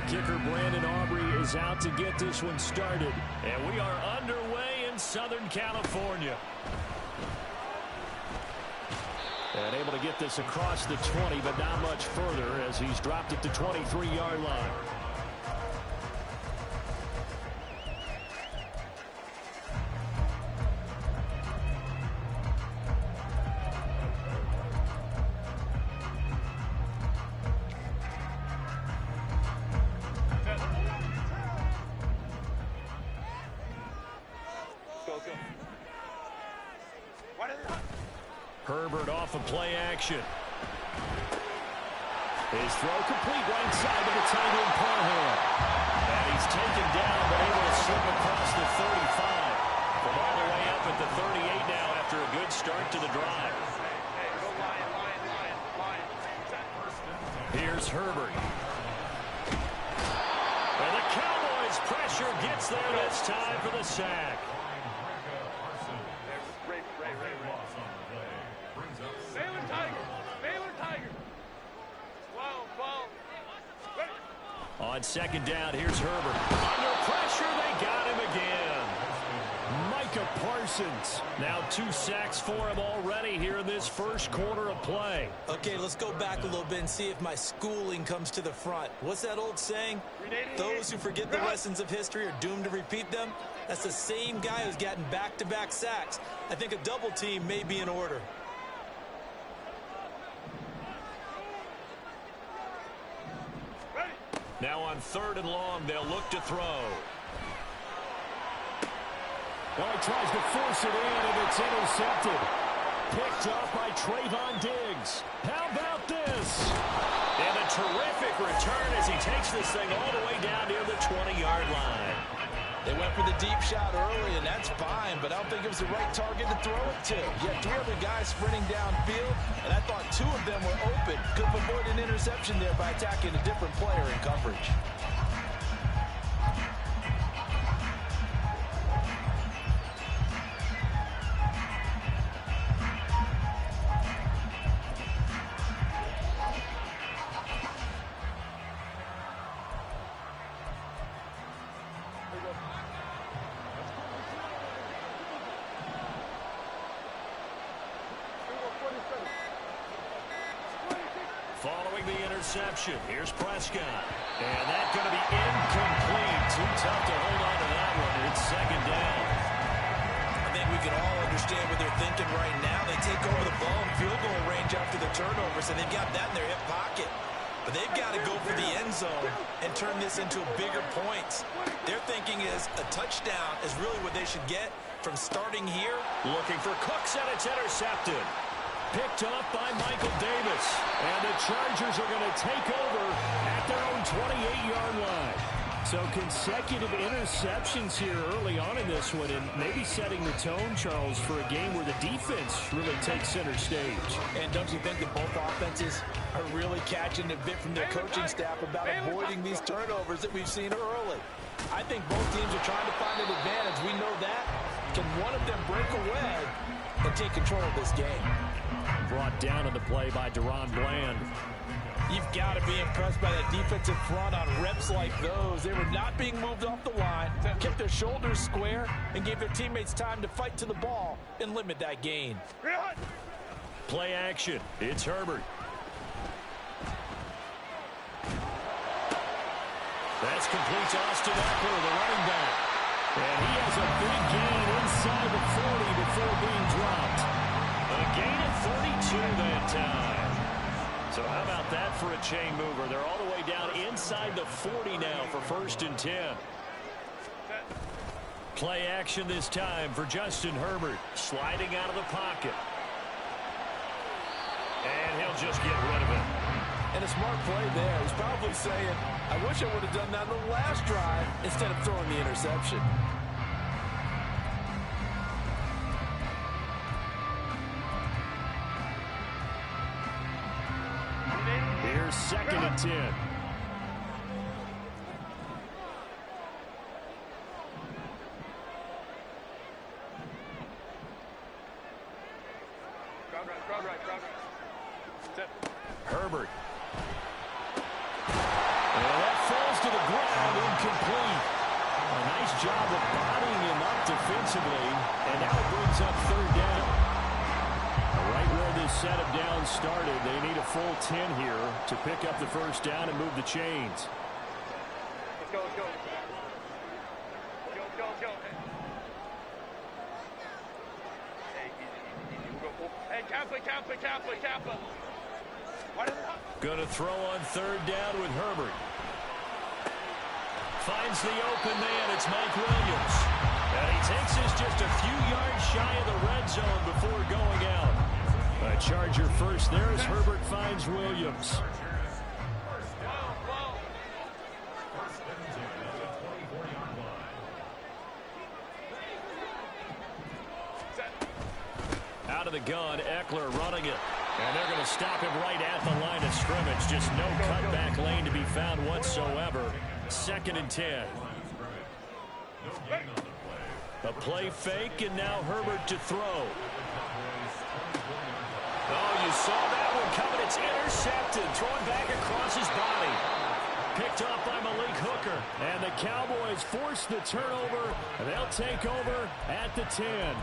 kicker Brandon Aubrey is out to get this one started. And we are underway in Southern California. And able to get this across the 20, but not much further as he's dropped it to 23-yard line. Herbert off of play action. His throw complete right side to the tight end Parham. And he's taken down but able to slip across the 35. From all the way up at the 38 now after a good start to the drive. Here's Herbert. And the Cowboys pressure gets there this time for the sack. On second down, here's Herbert. Under pressure, they got him again. Micah Parsons. Now 2 sacks for him already here in this first quarter of play. Okay, let's go back a little bit and see if my schooling comes to the front. What's that old saying? Those who forget the lessons of history are doomed to repeat them. That's the same guy who's gotten back-to-back sacks. I think a double team may be in order. Now on 3rd and long, they'll look to throw. Well, he tries to force it in, and it's intercepted. Picked up by Trayvon Diggs. How about this? And a terrific return as he takes this thing all the way down near the 20-yard line. They went for the deep shot early, and that's fine, but I don't think it was the right target to throw it to. You had 3 other guys sprinting downfield, and I thought 2 of them were open. Could have avoided an interception there by attacking a different player in coverage. Following the interception, here's Prescott. And that's going to be incomplete. Too tough to hold on to that one. It's second down. I think we can all understand what they're thinking right now. They take over the ball in field goal range after the turnover, so they've got that in their hip pocket. But they've got to go for the end zone and turn this into bigger points. Their thinking is a touchdown is really what they should get from starting here. Looking for Cooks, and it's intercepted. Picked up by Michael Davis. And the Chargers are going to take over at their own 28-yard line. So consecutive interceptions here early on in this one, and maybe setting the tone, Charles, for a game where the defense really takes center stage. And don't you think that both offenses are really catching a bit from their coaching staff about avoiding these turnovers that we've seen early? I think both teams are trying to find an advantage. We know that. Can one of them break away and take control of this game? Brought down on the play by Deron Bland. You've got to be impressed by that defensive front on reps like those. They were not being moved off the line, kept their shoulders square, and gave their teammates time to fight to the ball and limit that gain. Play action. It's Herbert. That's complete to Austin Eckler, the running back. And he has a big gain inside the 40 before being dropped. A gain of 32 that time. So how about that for a chain mover? They're all the way down inside the 40 now for 1st and 10. Play action this time for Justin Herbert. Sliding out of the pocket. And he'll just get rid of it. And a smart play there. He's probably saying, I wish I would have done that on the last drive instead of throwing the interception. Here's 2nd and 10. Herbert. And that falls to the ground, incomplete. A nice job of bodying him up defensively, and now it brings up third down. Right where this setup down started, they need a full 10 here to pick up the first down and move the chains. Let's go, let's go. Go. Hey, easy. We'll go. Hey, Kappa. Going to throw on third down with Herbert. Finds the open man. It's Mike Williams. And he takes us just a few yards shy of the red zone before going out. A Charger first there as Herbert finds Williams. Out of the gun, Eckler running it. And they're going to stop him right at the line of scrimmage. Just no cutback lane to be found whatsoever. 2nd and 10. A play fake, and now Herbert to throw. Oh, you saw that one coming. It's intercepted. Thrown back across his body. Picked off by Malik Hooker. And the Cowboys force the turnover. And they'll take over at the 10.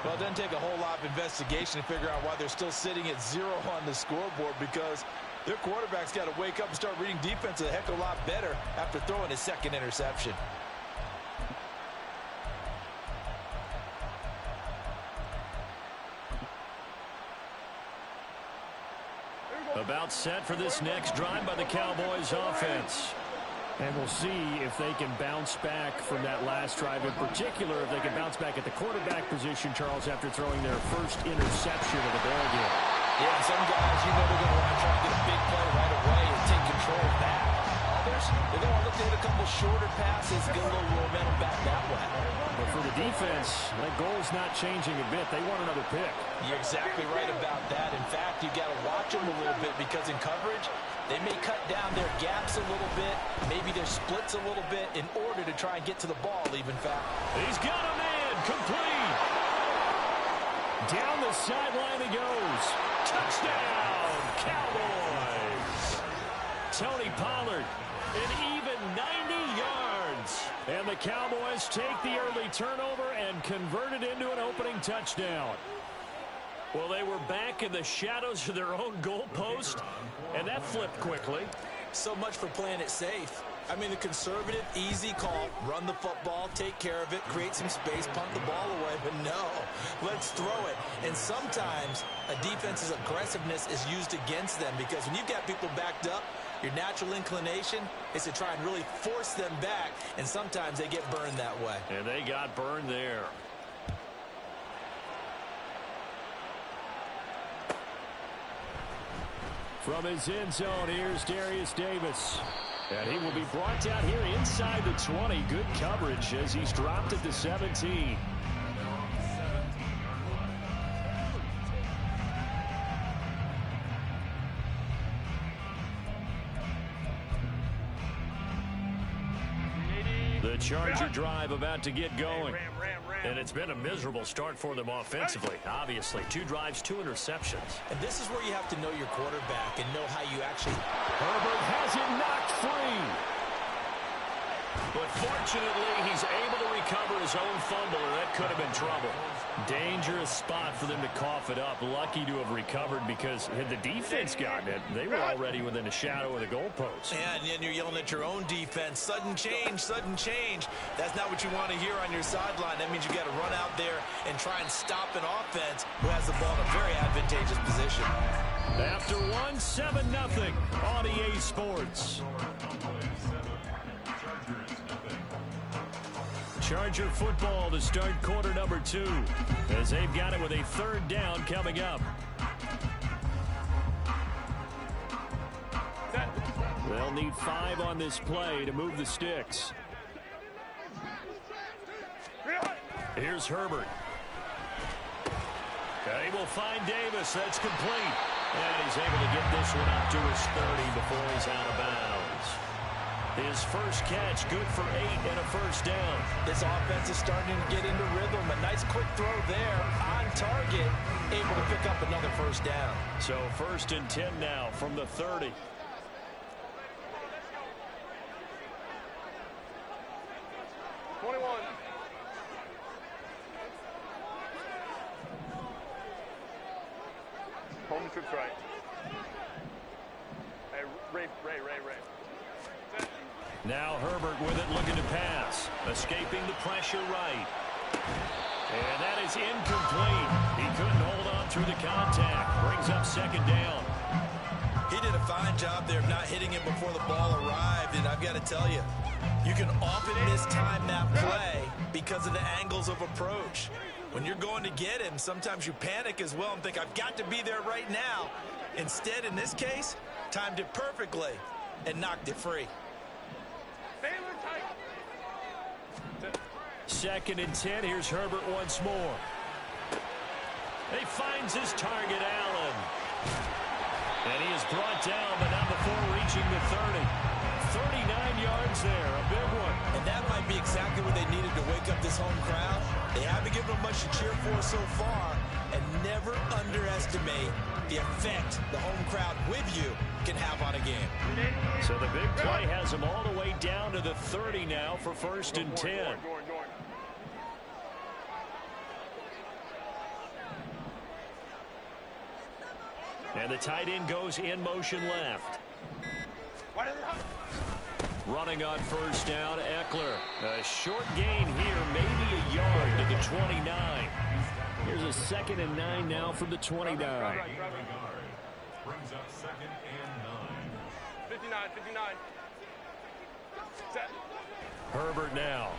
Well, it doesn't take a whole lot of investigation to figure out why they're still sitting at 0 on the scoreboard, because their quarterback's got to wake up and start reading defense a heck of a lot better after throwing his 2nd interception. About set for this next drive by the Cowboys offense. And we'll see if they can bounce back from that last drive. In particular, if they can bounce back at the quarterback position, Charles, after throwing their first interception of the ball game. Yeah, some guys, you know, they're going to want to try to get a big play right away and take control of that. Others, they're going to look to hit a couple shorter passes, get a little momentum back that way. But for the defense, that goal's not changing a bit. They want another pick. You're exactly right about that. In fact, you got to watch them a little bit, because in coverage, they may cut down their gaps a little bit, maybe their splits a little bit, in order to try and get to the ball, even fact. He's got a man, complete. Down the sideline he goes. Touchdown, Cowboys. Tony Pollard, an even 90 yards. And the Cowboys take the early turnover and convert it into an opening touchdown. Well, they were back in the shadows of their own goalpost, and that flipped quickly. So much for playing it safe. I mean, the conservative, easy call, run the football, take care of it, create some space, punt the ball away. But no, let's throw it. And sometimes a defense's aggressiveness is used against them, because when you've got people backed up, your natural inclination is to try and really force them back, and sometimes they get burned that way. And they got burned there. From his end zone, here's Darius Davis. And he will be brought down here inside the 20. Good coverage as he's dropped at the 17. The Charger drive about to get going. And it's been a miserable start for them offensively. Obviously, 2 drives, 2 interceptions. And this is where you have to know your quarterback and know how you actually... Herbert has it knocked free. But fortunately, he's able to recover his own fumble, or that could have been trouble. Dangerous spot for them to cough it up. Lucky to have recovered, because had the defense gotten it, they were already within a shadow of the goalpost. Yeah, and then you're yelling at your own defense. Sudden change, sudden change. That's not what you want to hear on your sideline. That means you got to run out there and try and stop an offense who has the ball in a very advantageous position. After 1, 7-0 on EA Sports. Charger football to start quarter number 2, as they've got it with a 3rd down coming up. They'll need 5 on this play to move the sticks. Here's Herbert. And he will find Davis. That's complete. And he's able to get this one up to his 30 before he's out of bounds. His first catch, good for 8 and a first down. This offense is starting to get into rhythm. A nice quick throw there on target, able to pick up another first down. So 1st and 10 now from the 30. 21. Home trips right. Hey, Ray. Set. Now Herbert with it, looking to pass. Escaping the pressure right. And that is incomplete. He couldn't hold on through the contact. Brings up second down. He did a fine job there of not hitting it before the ball arrived, and I've got to tell you, you can often mistime that play because of the angles of approach. When you're going to get him, sometimes you panic as well and think, I've got to be there right now. Instead, in this case, timed it perfectly and knocked it free. Second and 10. Here's Herbert once more. He finds his target, Allen. And he is brought down, but not before reaching the 30. 39 yards there, a big one. And that might be exactly what they needed to wake up this home crowd. They haven't given them much to cheer for so far, and never underestimate the effect the home crowd with you can have on a game. So the big play has them all the way down to the 30 now for first and 10. And the tight end goes in motion left. Running on first down, Eckler. A short gain here, maybe a yard to the 29. Here's a 2nd and 9 now from the 29. Brings up 2nd and 9. 59. Set. Herbert now.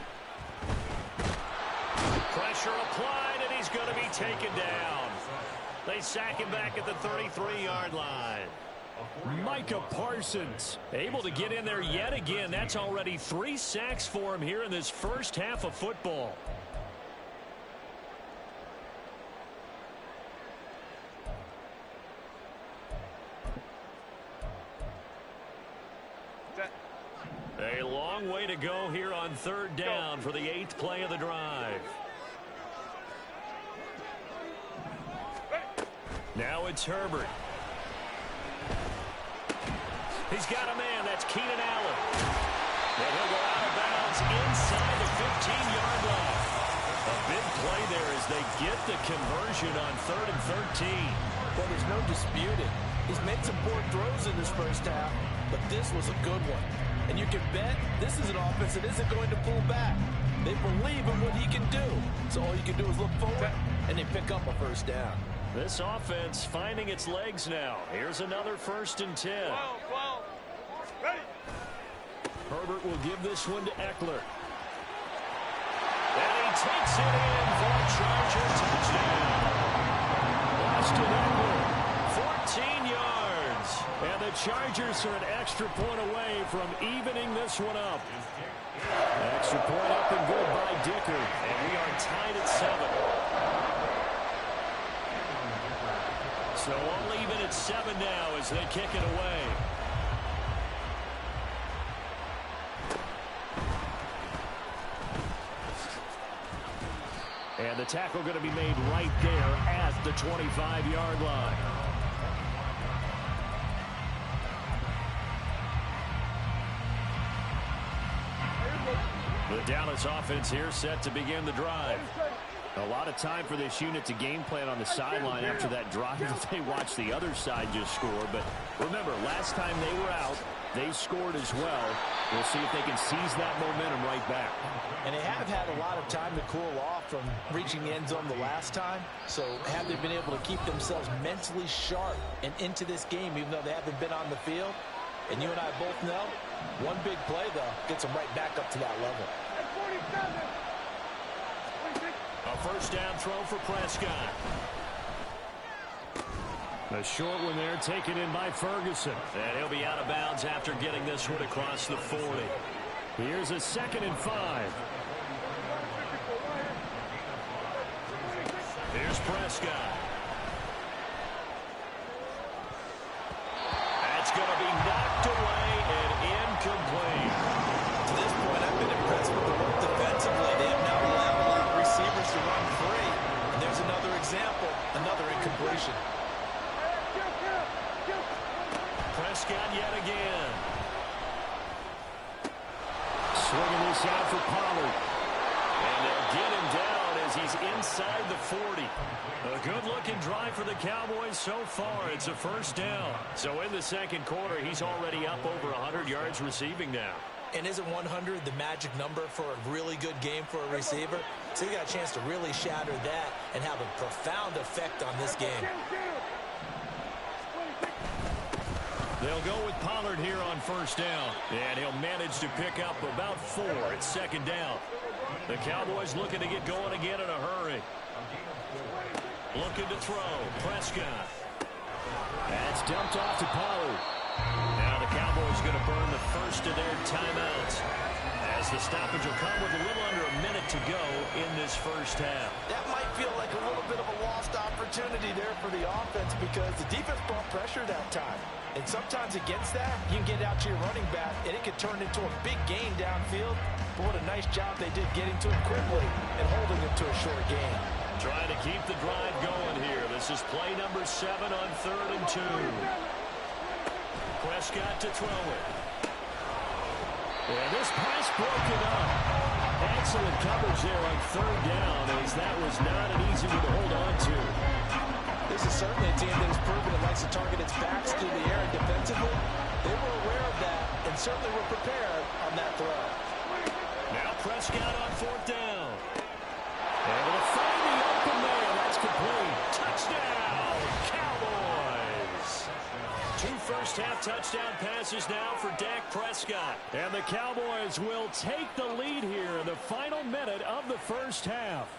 Pressure applied, and he's going to be taken down. They sack him back at the 33-yard line. Micah Parsons able to get in there yet again. That's already 3 sacks for him here in this first half of football. A long way to go here on third down for the 8th play of the drive. Now it's Herbert. He's got a man. That's Keenan Allen. And he'll go out of bounds inside the 15-yard line. A big play there as they get the conversion on 3rd and 13. Well, there's no disputing. He's made some poor throws in this first half, but this was a good one. And you can bet this is an offense that isn't going to pull back. They believe in what he can do. So all you can do is look forward, and they pick up a first down. This offense finding its legs now. Here's another 1st and 10. 12. Ready. Herbert will give this one to Eckler. And he takes it in for a Charger touchdown. Austin Eckler, 14 yards. And the Chargers are an extra point away from evening this one up. Extra point up and good by Dicker. And we are tied at 7. So all even at 7 now as they kick it away. And the tackle going to be made right there at the 25-yard line. The Dallas offense here set to begin the drive. A lot of time for this unit to game plan on the sideline after that drive that they watched the other side just score. But remember, last time they were out, they scored as well. We'll see if they can seize that momentum right back. And they have had a lot of time to cool off from reaching the end zone the last time. So have they been able to keep themselves mentally sharp and into this game, even though they haven't been on the field? And you and I both know, one big play, though, gets them right back up to that level. A first down throw for Prescott. A short one there taken in by Ferguson. And he'll be out of bounds after getting this one across the 40. Here's a 2nd and 5. Here's Prescott. That's going to be knocked away and incomplete. To this point, I've been impressed with the work defensively. They have now allowed a lot of receivers to run free. And there's another example, another incompletion. Prescott yet again. Swinging this out for Pollard. And they'll get him down as he's inside the 40. A good-looking drive for the Cowboys so far. It's a first down. So in the second quarter, he's already up over 100 yards receiving now. And isn't 100 the magic number for a really good game for a receiver? So he got a chance to really shatter that and have a profound effect on this game. They'll go with Pollard here on first down. And he'll manage to pick up about 4 at second down. The Cowboys looking to get going again in a hurry. Looking to throw. Prescott. That's dumped off to Pollard. Now the Cowboys going to burn the first of their timeouts, as the stoppage will come with a little under a minute to go in this first half. That might feel like a little bit of a lost opportunity there for the offense because the defense brought pressure that time. And sometimes against that, you can get out to your running back, and it can turn into a big gain downfield. But what a nice job they did getting to him quickly and holding him to a short gain. Trying to keep the drive going here. This is play number 7 on 3rd and 2. Prescott to throw it. And this pass broken up. Excellent coverage there on 3rd down, as that was not an easy one to hold on to. This is certainly a team that has proven it likes to target its backs through the air and defensively. They were aware of that and certainly were prepared on that throw. Now Prescott on 4th down. Able to find the open man. That's complete. Touchdown, Cowboys. 2 first-half touchdown passes now for Dak Prescott. And the Cowboys will take the lead here in the final minute of the first half.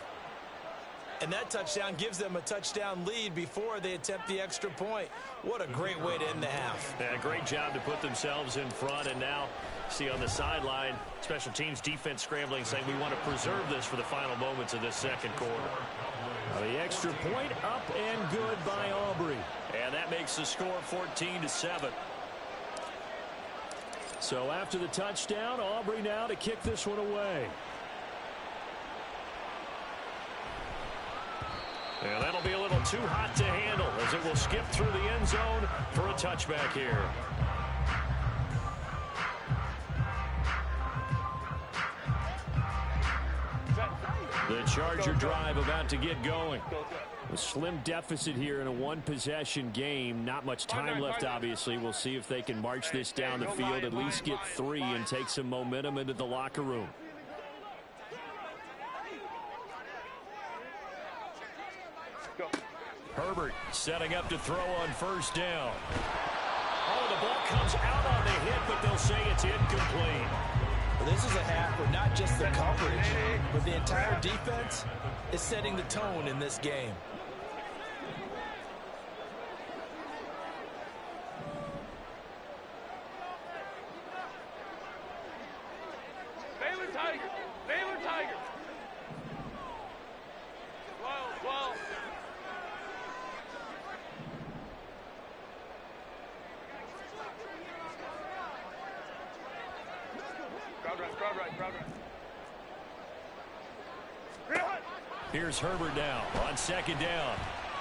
And that touchdown gives them a touchdown lead before they attempt the extra point. What a great way to end the half. Yeah, great job to put themselves in front. And now, see on the sideline, special teams defense scrambling, saying we want to preserve this for the final moments of this second quarter. The extra point up and good by Aubrey. And that makes the score 14-7. So after the touchdown, Aubrey now to kick this one away. And that'll be a little too hot to handle as it will skip through the end zone for a touchback here. The Charger drive about to get going. A slim deficit here in a one-possession game. Not much time left, obviously. We'll see if they can march this down the field, at least get 3 and take some momentum into the locker room. Herbert setting up to throw on first down. Oh, the ball comes out on the hit, but they'll say it's incomplete. Well, this is a half where not just the coverage, but the entire defense is setting the tone in this game. Baylor Tiger! Baylor Tiger! 12. Crowd right. Here's Herbert now on second down.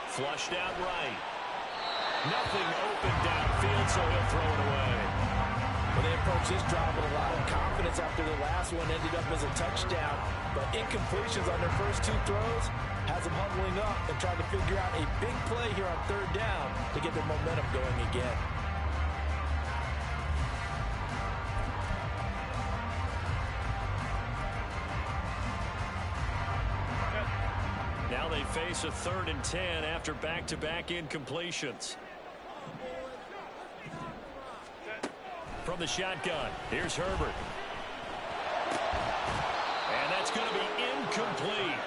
Flushed out right. Nothing open downfield, so he'll throw it away. Well, they approach this drive with a lot of confidence after the last one ended up as a touchdown. But incompletions on their first 2 throws has them huddling up and trying to figure out a big play here on 3rd down to get their momentum going again. Now they face a 3rd and 10 after back-to-back incompletions. From the shotgun, here's Herbert. And that's going to be incomplete.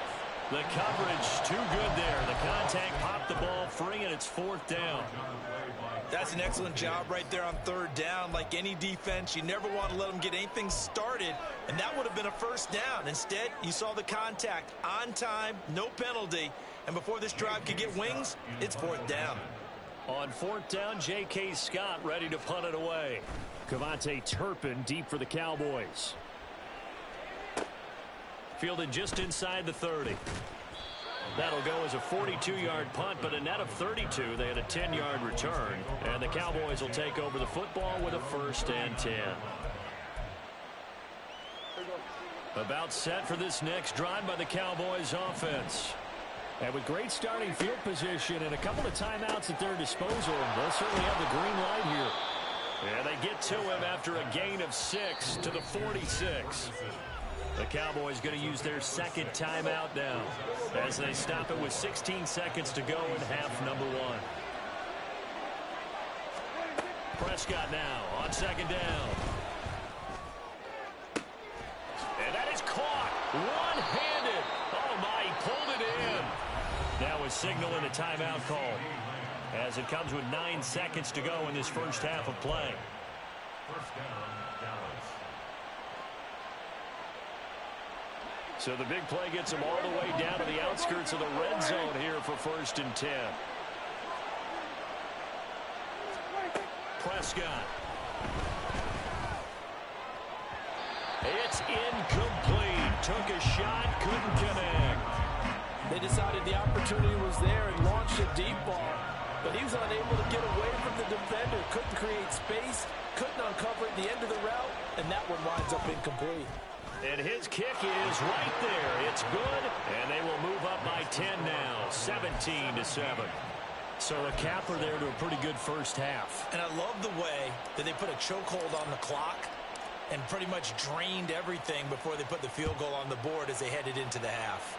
The coverage too good there. The contact popped the ball free, and it's 4th down. That's an excellent job right there on 3rd down. Like any defense, you never want to let them get anything started, and that would have been a first down. Instead, you saw the contact on time, no penalty, and before this drive could get wings, it's 4th down. On 4th down, J.K. Scott ready to punt it away. Kavontae Turpin deep for the Cowboys. Fielded just inside the 30. That'll go as a 42-yard punt, but a net of 32. They had a 10-yard return, and the Cowboys will take over the football with a 1st and 10. About set for this next drive by the Cowboys offense. And with great starting field position and a couple of timeouts at their disposal, they'll certainly have the green light here. And they get to him after a gain of 6 to the 46. The Cowboys going to use their second timeout now as they stop it with 16 seconds to go in half number 1. Prescott now on second down. And that is caught one-handed. Oh, my, he pulled it in. Now a signal and a timeout call as it comes with 9 seconds to go in this first half of play. So the big play gets them all the way down to the outskirts of the red zone here for 1st and 10. Prescott. It's incomplete. Took a shot, couldn't connect. They decided the opportunity was there and launched a deep ball, but he was unable to get away from the defender. Couldn't create space, couldn't uncover at the end of the route, and that one winds up incomplete. And his kick is right there. It's good, and they will move up by 10 now, 17-7. So a capper there to a pretty good first half. And I love the way that they put a chokehold on the clock and pretty much drained everything before they put the field goal on the board as they headed into the half.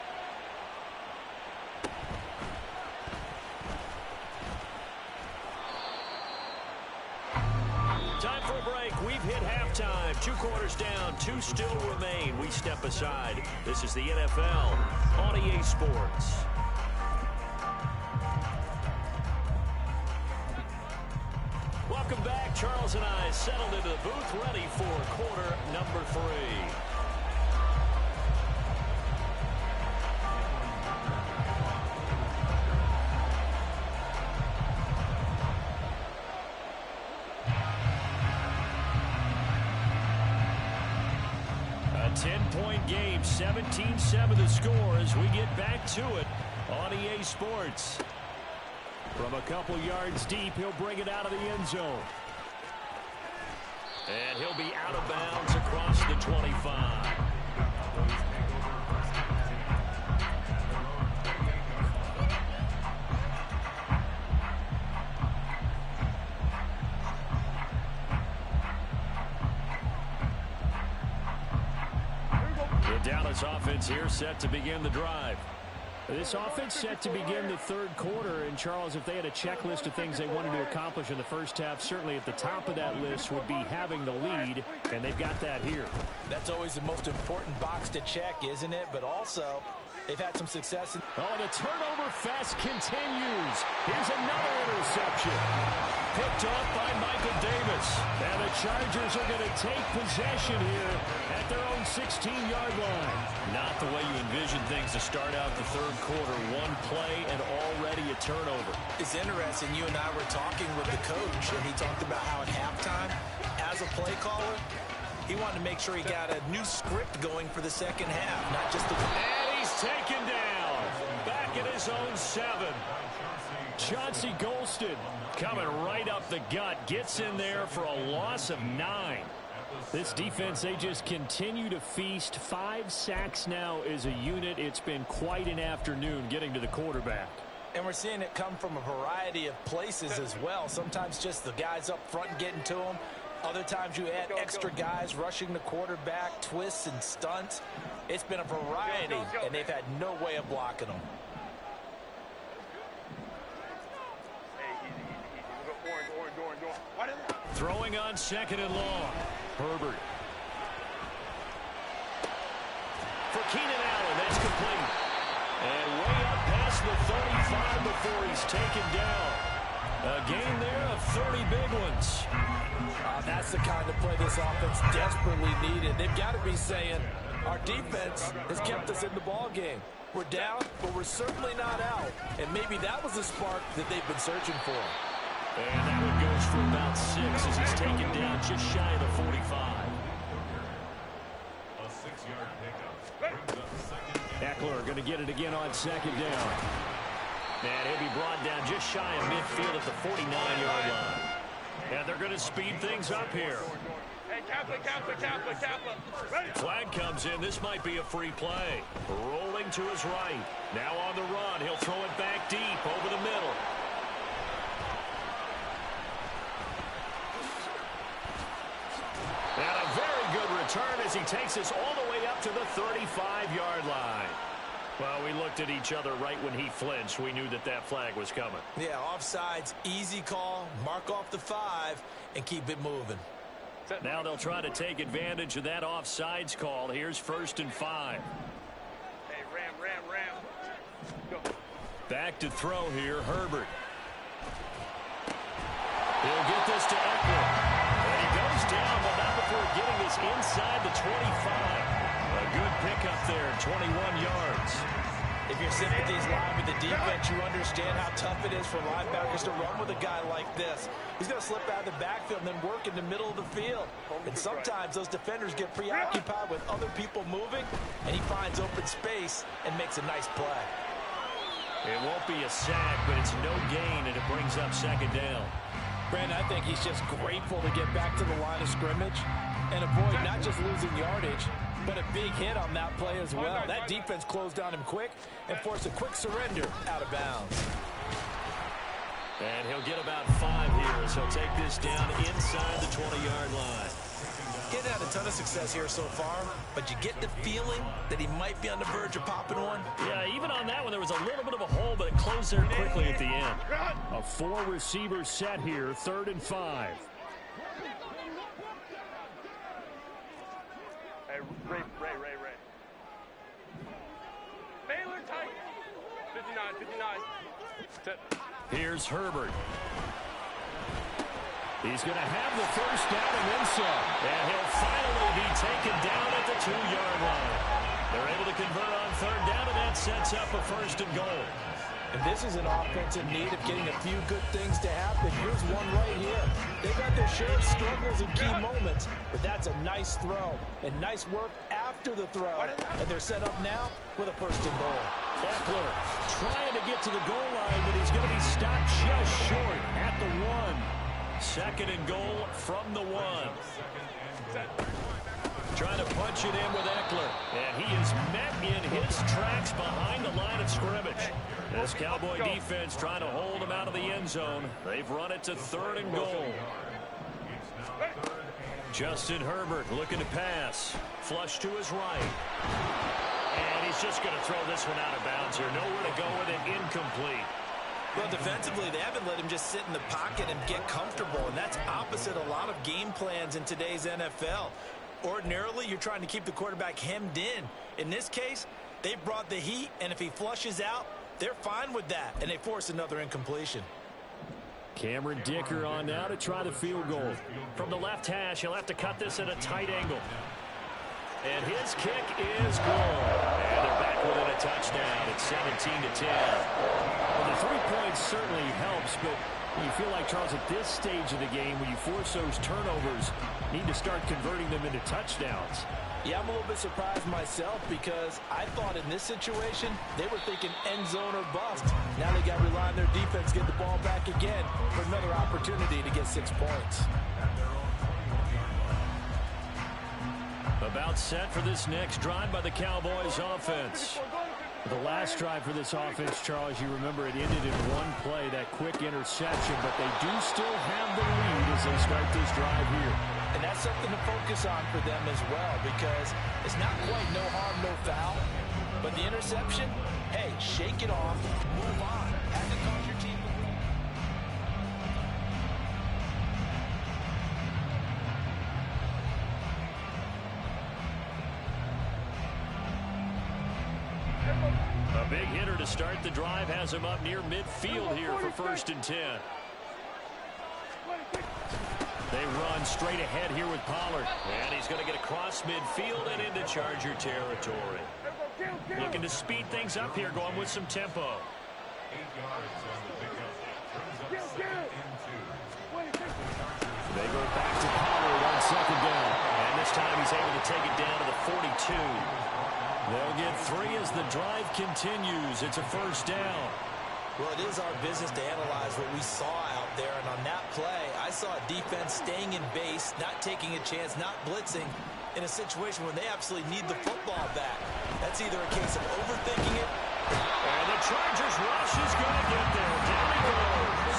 Time for a break. We've hit halftime. 2 quarters down. 2 still remain. We step aside. This is the NFL on EA Sports. Welcome back. Charles and I settled into the booth ready for quarter number 3. A 10-point game, 17-7 the score as we get back to it on EA Sports. From a couple yards deep, he'll bring it out of the end zone. And he'll be out of bounds across the 25. The Dallas offense here set to begin the drive. This offense set to begin the third quarter, and Charles, if they had a checklist of things they wanted to accomplish in the first half, certainly at the top of that list would be having the lead, and they've got that here. That's always the most important box to check, isn't it? But also, they've had some success. Oh, the turnover fest continues. Here's another interception. Picked off by Michael Davis. And the Chargers are going to take possession here at their own 16-yard line. Not the way you envision things to start out the third quarter. One play and already a turnover. It's interesting. You and I were talking with the coach, and he talked about how at halftime, as a play caller, he wanted to make sure he got a new script going for the second half, not just the... And he's taken down. Back at his own 7. Chauncey Golston coming right up the gut. Gets in there for a loss of 9. This defense, they just continue to feast. 5 sacks now as a unit. It's been quite an afternoon getting to the quarterback. And we're seeing it come from a variety of places as well. Sometimes just the guys up front getting to them. Other times you add extra guys rushing the quarterback, twists and stunts. It's been a variety, and they've had no way of blocking them. Throwing on second and long. Herbert. For Keenan Allen, that's complete. And way up past the 35 before he's taken down. A gain there of 30 big ones. That's the kind of play this offense desperately needed. They've got to be saying, our defense has kept us in the ball game. We're down, but we're certainly not out. And maybe that was the spark that they've been searching for. And that one goes for about 6 as he's taken down just shy of the 45. A 6-yard pickup. Eckler going to get it again on second down. And he'll be brought down just shy of midfield at the 49-yard line. And they're going to speed things up here. Ready. Flag comes in. This might be a free play. Rolling to his right. Now on the run. He'll throw it back deep over the middle. And a very good return as he takes us all the way up to the 35-yard line. Well, we looked at each other right when he flinched. We knew that that flag was coming. Yeah, offsides, easy call. Mark off the 5 and keep it moving. Now they'll try to take advantage of that offsides call. Here's 1st and 5. Hey, ram. Go. Back to throw here, Herbert. He'll get this to Eckler. And he goes down, but not before getting this inside the 25. A good pickup there, 21 yards. If your sympathies lie with the defense, you understand how tough it is for linebackers to run with a guy like this. He's going to slip out of the backfield and then work in the middle of the field. And sometimes those defenders get preoccupied with other people moving, and he finds open space and makes a nice play. It won't be a sack, but it's no gain, and it brings up 2nd down. Brandon, I think he's just grateful to get back to the line of scrimmage and avoid not just losing yardage, but a big hit on that play as well. That defense closed on him quick and forced a quick surrender out of bounds. And he'll get about 5 here as he'll take this down inside the 20-yard line. Getting had a ton of success here so far, but you get the feeling that he might be on the verge of popping one. Yeah, even on that one, there was a little bit of a hole, but it closed there quickly at the end. A 4-receiver set here, 3rd and 5. Hey, Ray. Baylor tight. 59. Set. Here's Herbert. He's going to have the 1st down and then some. And he'll finally be taken down at the 2-yard line. They're able to convert on 3rd down, and that sets up a 1st and goal. And this is an offense in need of getting a few good things to happen. Here's one right here. They've got their share of struggles and key moments, but that's a nice throw and nice work after the throw. And they're set up now with a 1st and goal. Eckler trying to get to the goal line, but he's going to be stopped just short at the 1. 2nd and goal from the 1. Trying to punch it in with Eckler. And he is met in his tracks behind the line of scrimmage. This Cowboy defense trying to hold him out of the end zone. They've run it to 3rd and goal. Justin Herbert looking to pass. Flush to his right. And he's just going to throw this one out of bounds here. Nowhere to go with it. Incomplete. Well, defensively, they haven't let him just sit in the pocket and get comfortable, and that's opposite a lot of game plans in today's NFL. Ordinarily, you're trying to keep the quarterback hemmed in. In this case, they brought the heat, and if he flushes out, they're fine with that, and they force another incompletion. Cameron Dicker on now to try the field goal. From the left hash, he'll have to cut this at a tight angle. And his kick is good. And they're back within a touchdown. It's 17-10. Well, the 3 points certainly helps, but you feel like, Charles, at this stage of the game, when you force those turnovers, you need to start converting them into touchdowns. Yeah, I'm a little bit surprised myself because I thought in this situation they were thinking end zone or bust. Now they got to rely on their defense to get the ball back again for another opportunity to get 6 points. About set for this next drive by the Cowboys offense. The last drive for this offense, Charles, you remember it ended in one play, that quick interception, but they do still have the lead as they start this drive here. And that's something to focus on for them as well because it's not quite no harm, no foul. But the interception, hey, shake it off, move on. Had to cause your team to win. A big hitter to start the drive has him up near midfield here for 1st and 10. They run straight ahead here with Pollard. And he's going to get across midfield and into Charger territory. Looking to speed things up here, going with some tempo. 8 yards on the pickup. Brings up 2nd and 2. They go back to Pollard on 2nd down. And this time he's able to take it down to the 42. They'll get 3 as the drive continues. It's a 1st down. Well, it is our business to analyze what we saw out there, and on that play, I saw a defense staying in base, not taking a chance, not blitzing, in a situation where they absolutely need the football back. That's either a case of overthinking it. And the Chargers rush is going to get there. Down he goes.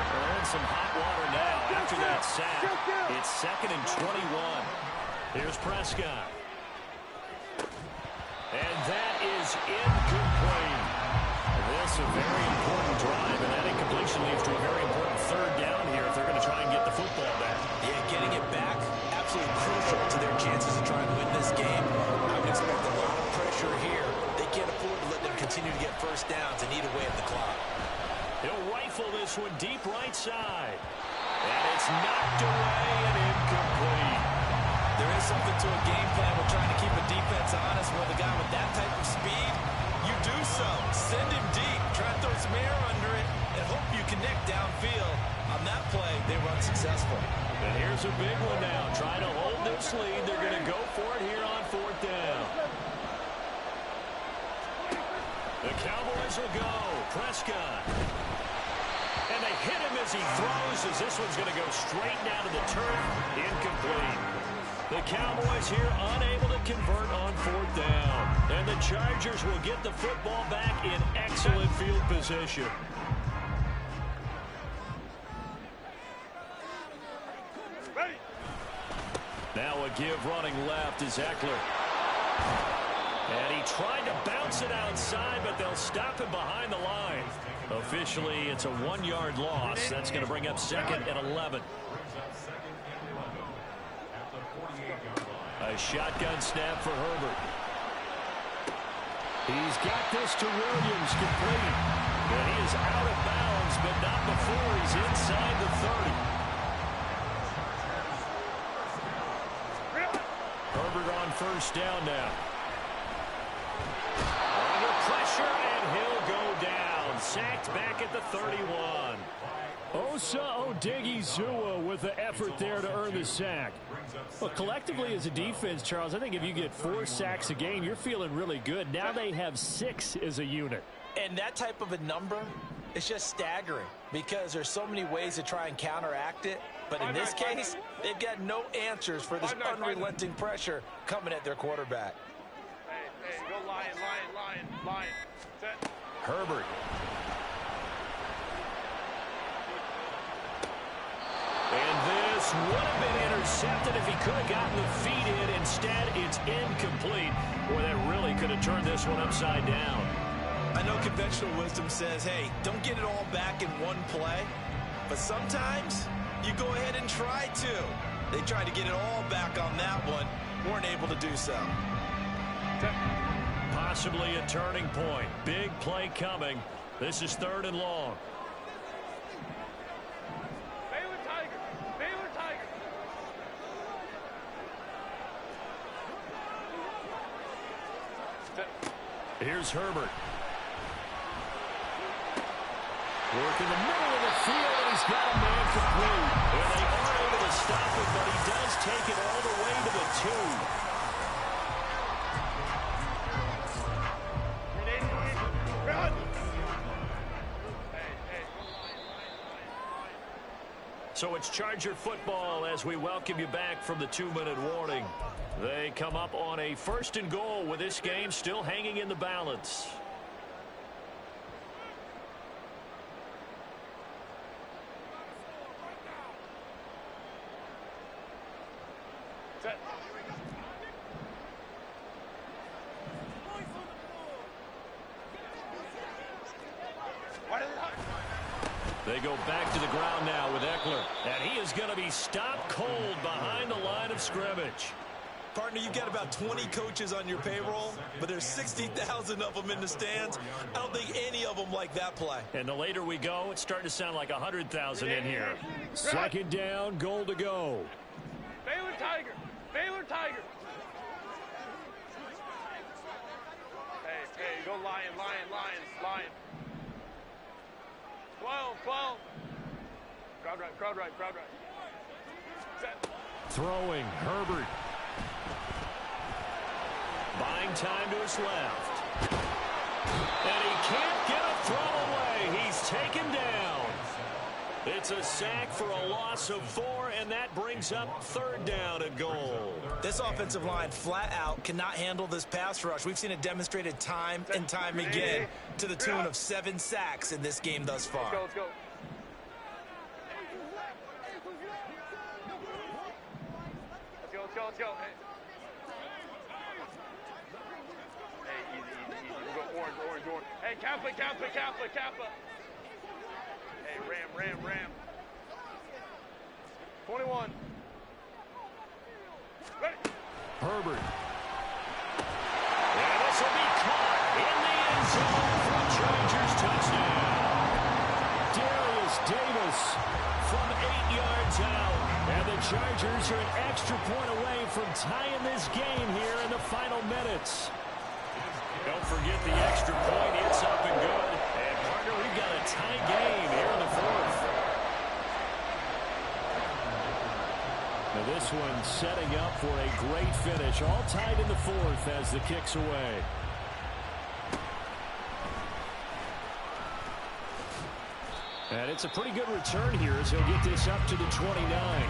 They're in some hot water now after that sack. It's 2nd and 21. Here's Prescott. And that is incomplete. This a very important drive, and that incompletion leads to a very important 3rd down here if they're going to try and get the football back. Yeah, getting it back, absolutely crucial to their chances of trying to win this game. I would expect a lot of pressure here. They can't afford to let them continue to get first downs and eat away at the clock. He'll rifle this one deep right side. And it's knocked away and incomplete. There is something to a game plan with trying to keep a defense honest with a guy with that type of speed. You do so. Send him deep. Try to throw some air under it and hope you connect downfield. On that play, they were unsuccessful. And here's a big one now. Trying to hold this lead. They're going to go for it here on 4th down. The Cowboys will go. Prescott. And they hit him as he throws, as this one's going to go straight down to the turf. Incomplete. The Cowboys here unable to convert on 4th down. And the Chargers will get the football back in excellent field position. Ready. Now a give running left is Eckler. And he tried to bounce it outside, but they'll stop him behind the line. Officially, it's a 1-yard loss. That's going to bring up 2nd and 11. A shotgun snap for Herbert. He's got this to Williams, complete. And he is out of bounds, but not before he's inside the 30. Herbert on 1st down now. Under pressure, and he'll go down. Sacked back at the 31. Osa Odigizua with the effort there to earn the sack. Well, collectively as a defense, Charles, I think if you get 4 sacks a game, you're feeling really good. Now they have 6 as a unit. And that type of a number is just staggering because there's so many ways to try and counteract it. But in this case, they've got no answers for this unrelenting pressure coming at their quarterback. Hey, go lion. Set. Herbert. And this would have been intercepted if he could have gotten the feet in. Instead, it's incomplete. Boy, that really could have turned this one upside down. I know conventional wisdom says, hey, don't get it all back in one play. But sometimes you go ahead and try to. They tried to get it all back on that one. Weren't able to do so. Possibly a turning point. Big play coming. This is 3rd and long. Baylor Tiger. Here's Herbert. Work in the middle of the field, and he's got a man complete. And they aren't able to stop him, but he does take it all the way to the 2. So it's Charger football as we welcome you back from the 2-minute warning. They come up on a 1st and goal with this game still hanging in the balance. Set. They go back to the ground now with Eckler. And he is going to be stopped cold behind the line of scrimmage. Partner, you've got about 20 coaches on your payroll, but there's 60,000 of them in the stands. I don't think any of them like that play. And the later we go, it's starting to sound like 100,000 in here. 2nd down, goal to go. Baylor Tiger. Hey, go lion. 12. Crowd right. Set. Throwing, Herbert. Buying time to his left. And he can't get a throw away. taken down. It's a sack for a loss of 4, and that brings up 3rd down and goal. This offensive line flat out cannot handle this pass rush. We've seen it demonstrated time and time again to the tune of 7 sacks in this game thus far. Let's go. Let's go. Hey, easy. We'll go orange. Hey, Kappa. Hey, ram. 21. Ready. Herbert. And this will be caught in the end zone for a Chargers touchdown. Darius Davis from 8 yards out. And the Chargers are an extra point away from tying this game here in the final minutes. Don't forget the extra point. It's up and good. And, partner, we've got a tie game here in the 4th. Now this one setting up for a great finish. All tied in the 4th as the kick's away. And it's a pretty good return here as he'll get this up to the 29.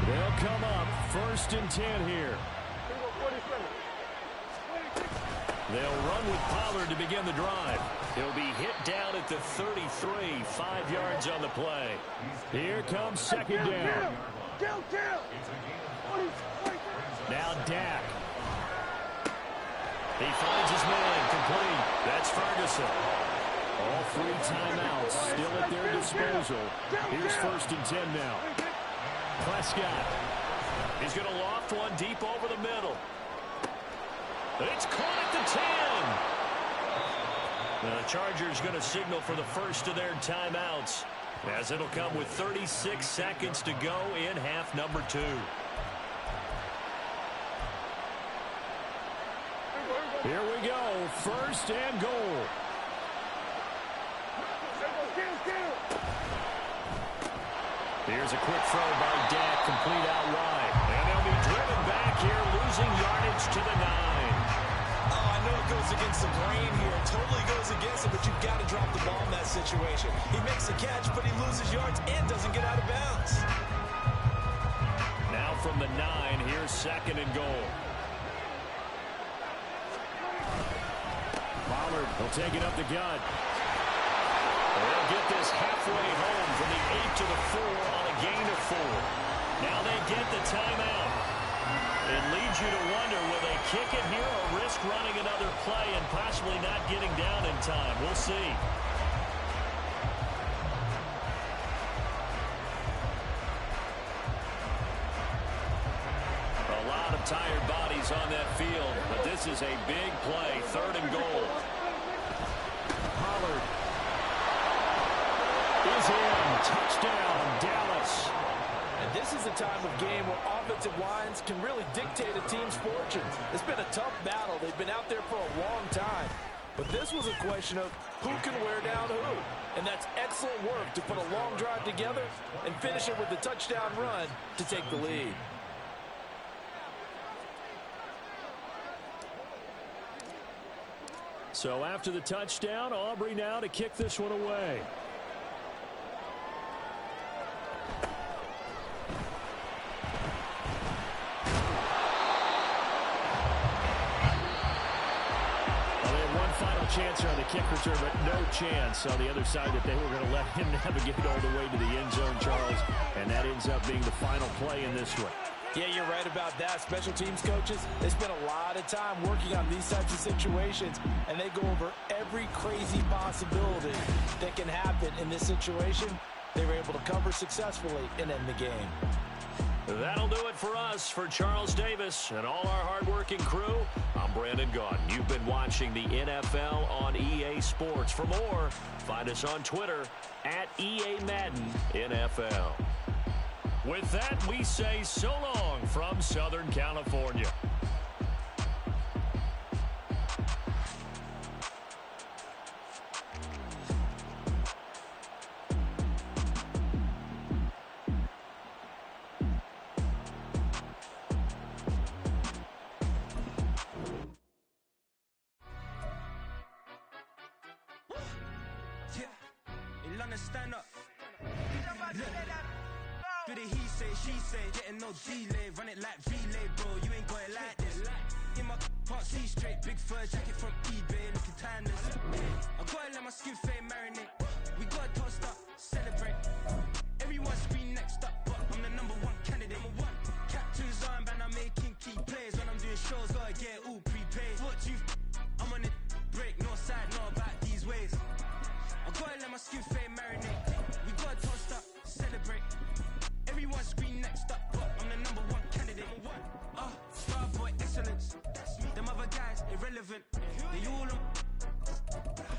They'll come up 1st and 10 here. They'll run with Pollard to begin the drive. He'll be hit down at the 33, 5 yards on the play. Here comes 2nd down. Now Dak. He finds his man complete. That's Ferguson. All 3 timeouts still at their disposal. Here's 1st and 10 now. Prescott. He's going to loft one deep over the middle. It's caught at the 10. Now the Chargers going to signal for the first of their timeouts, as it'll come with 36 seconds to go in half number 2. Here we go. 1st and goal. Here's a quick throw by Dak, complete out wide. And they'll be driven back here, losing yardage to the 9. Oh, I know it goes against the grain here. It totally goes against it, but you've got to drop the ball in that situation. He makes a catch, but he loses yards and doesn't get out of bounds. Now from the 9, here's 2nd and goal. Pollard will take it up the gut. They'll get this halfway home from the 8 to the 4 on a gain of 4. Now they get the timeout. It leads you to wonder, will they kick it here or risk running another play and possibly not getting down in time? We'll see. A lot of tired bodies on that field, but this is a big play. 3rd and goal. Pollard is in. Touchdown, Dallas. And this is a time of game where offensive lines can really dictate a team's fortunes. It's been a tough battle. They've been out there for a long time. But this was a question of who can wear down who. And that's excellent work to put a long drive together and finish it with a touchdown run to take the lead. So after the touchdown, Aubrey now to kick this one away. Chance here on the kick return, but no chance on the other side that they were going to let him navigate all the way to the end zone, Charles, and that ends up being the final play in this one. Yeah, you're right about that. Special teams coaches, they spend a lot of time working on these types of situations, and they go over every crazy possibility that can happen in this situation. They were able to cover successfully and end the game. That'll do it for us. For Charles Davis and all our hardworking crew, I'm Brandon Gaudin. You've been watching the NFL on EA Sports. For more, find us on Twitter at EA Madden NFL. With that, we say so long from Southern California. London, stand up. Look. Do the he say, she say, getting no delay, run it like relay, bro, you ain't got it like this. In my can't see straight, big fur jacket from eBay, looking timeless. I gotta let my skin fade marinate, we gotta toast up, celebrate. Everyone scream next up, but I'm the #1 candidate. Captain's armband, I'm making key plays. When I'm doing shows, gotta get all prepaid. What you I'm on it, break, no side, no about these ways. I gotta let my skin fade marinate, we gotta toast up, celebrate. Everyone scream next up, but I'm the #1 candidate. Star boy excellence. Them other guys irrelevant. They all on.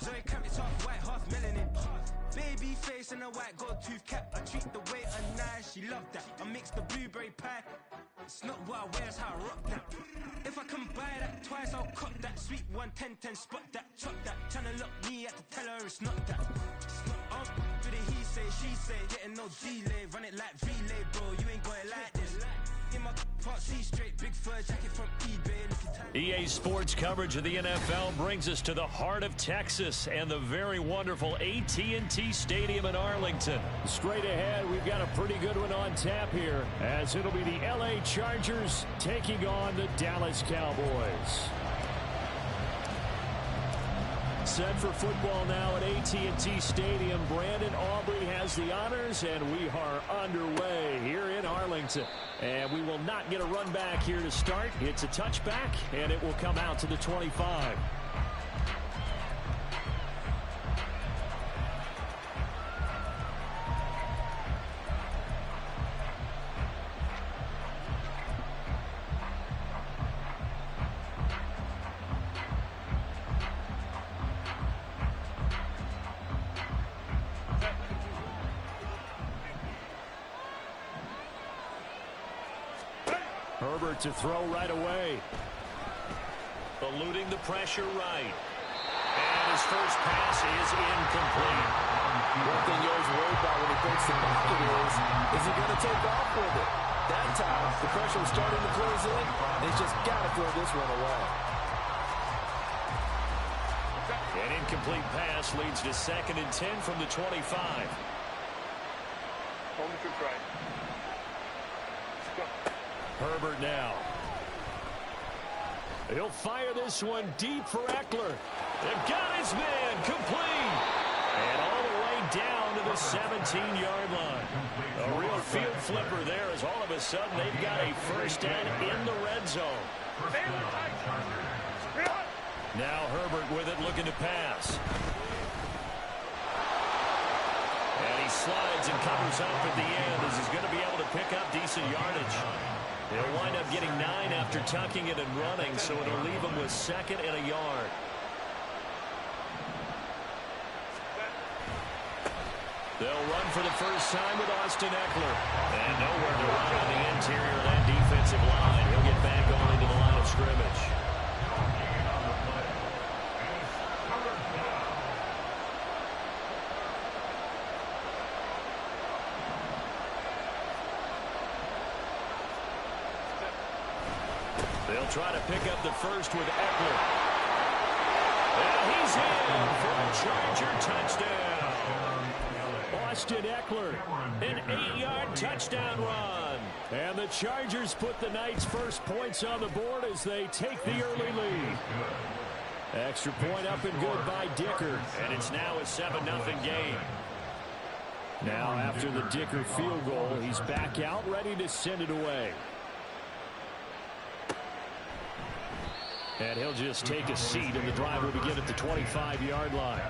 Zoe Camp is half white, half melanin. Baby face and a white gold tooth cap. I treat the waiter nice, she loved that. I mix the blueberry pie. It's not what I wear, it's how I rock that. If I can buy that twice, I'll cut that. Sweet 110, spot that, chop that. Tryna lock me at the teller, it's not that. Do the he say, she say, getting no delay, run it like relay, bro, you ain't got it like this. In my part C straight, big fur jacket from eBay, looking tight. EA Sports coverage of the NFL brings us to the heart of Texas and the very wonderful AT&T Stadium in Arlington. Straight ahead, we've got a pretty good one on tap here, as it'll be the LA Chargers taking on the Dallas Cowboys. Set for football now at AT&T Stadium. Brandon Aubrey has the honors, and we are underway here in Arlington. And we will not get a run back here to start. It's a touchback, and it will come out to the 25. Herbert to throw right away. Eluding the pressure right. And his first pass is incomplete. One thing you always worry about when he breaks the pocket is he going to take off with it? That time, the pressure was starting to close in, and he's just got to throw this one away. An incomplete pass leads to 2nd and 10 from the 25. Home to try. Herbert now. He'll fire this one deep for Eckler. They've got his man complete. And all the way down to the 17-yard line. A real field flipper there, as all of a sudden they've got a first down in the red zone. Now Herbert with it, looking to pass. And he slides and covers up at the end, as he's going to be able to pick up decent yardage. He'll wind up getting 9 after tucking it and running, so it'll leave him with 2nd and a yard. They'll run for the first time with Austin Eckler. And nowhere to run on the interior of that defensive line. He'll get back on into the line of scrimmage. They'll try to pick up the first with Eckler. And he's in for a Charger touchdown. Austin Eckler, an 8-yard touchdown run. And the Chargers put the Knights' first points on the board as they take the early lead. Extra point up and good by Dicker. And it's now a 7-0 game. Now after the Dicker field goal, he's back out ready to send it away. And he'll just take a seat, and the drive will begin at the 25-yard line.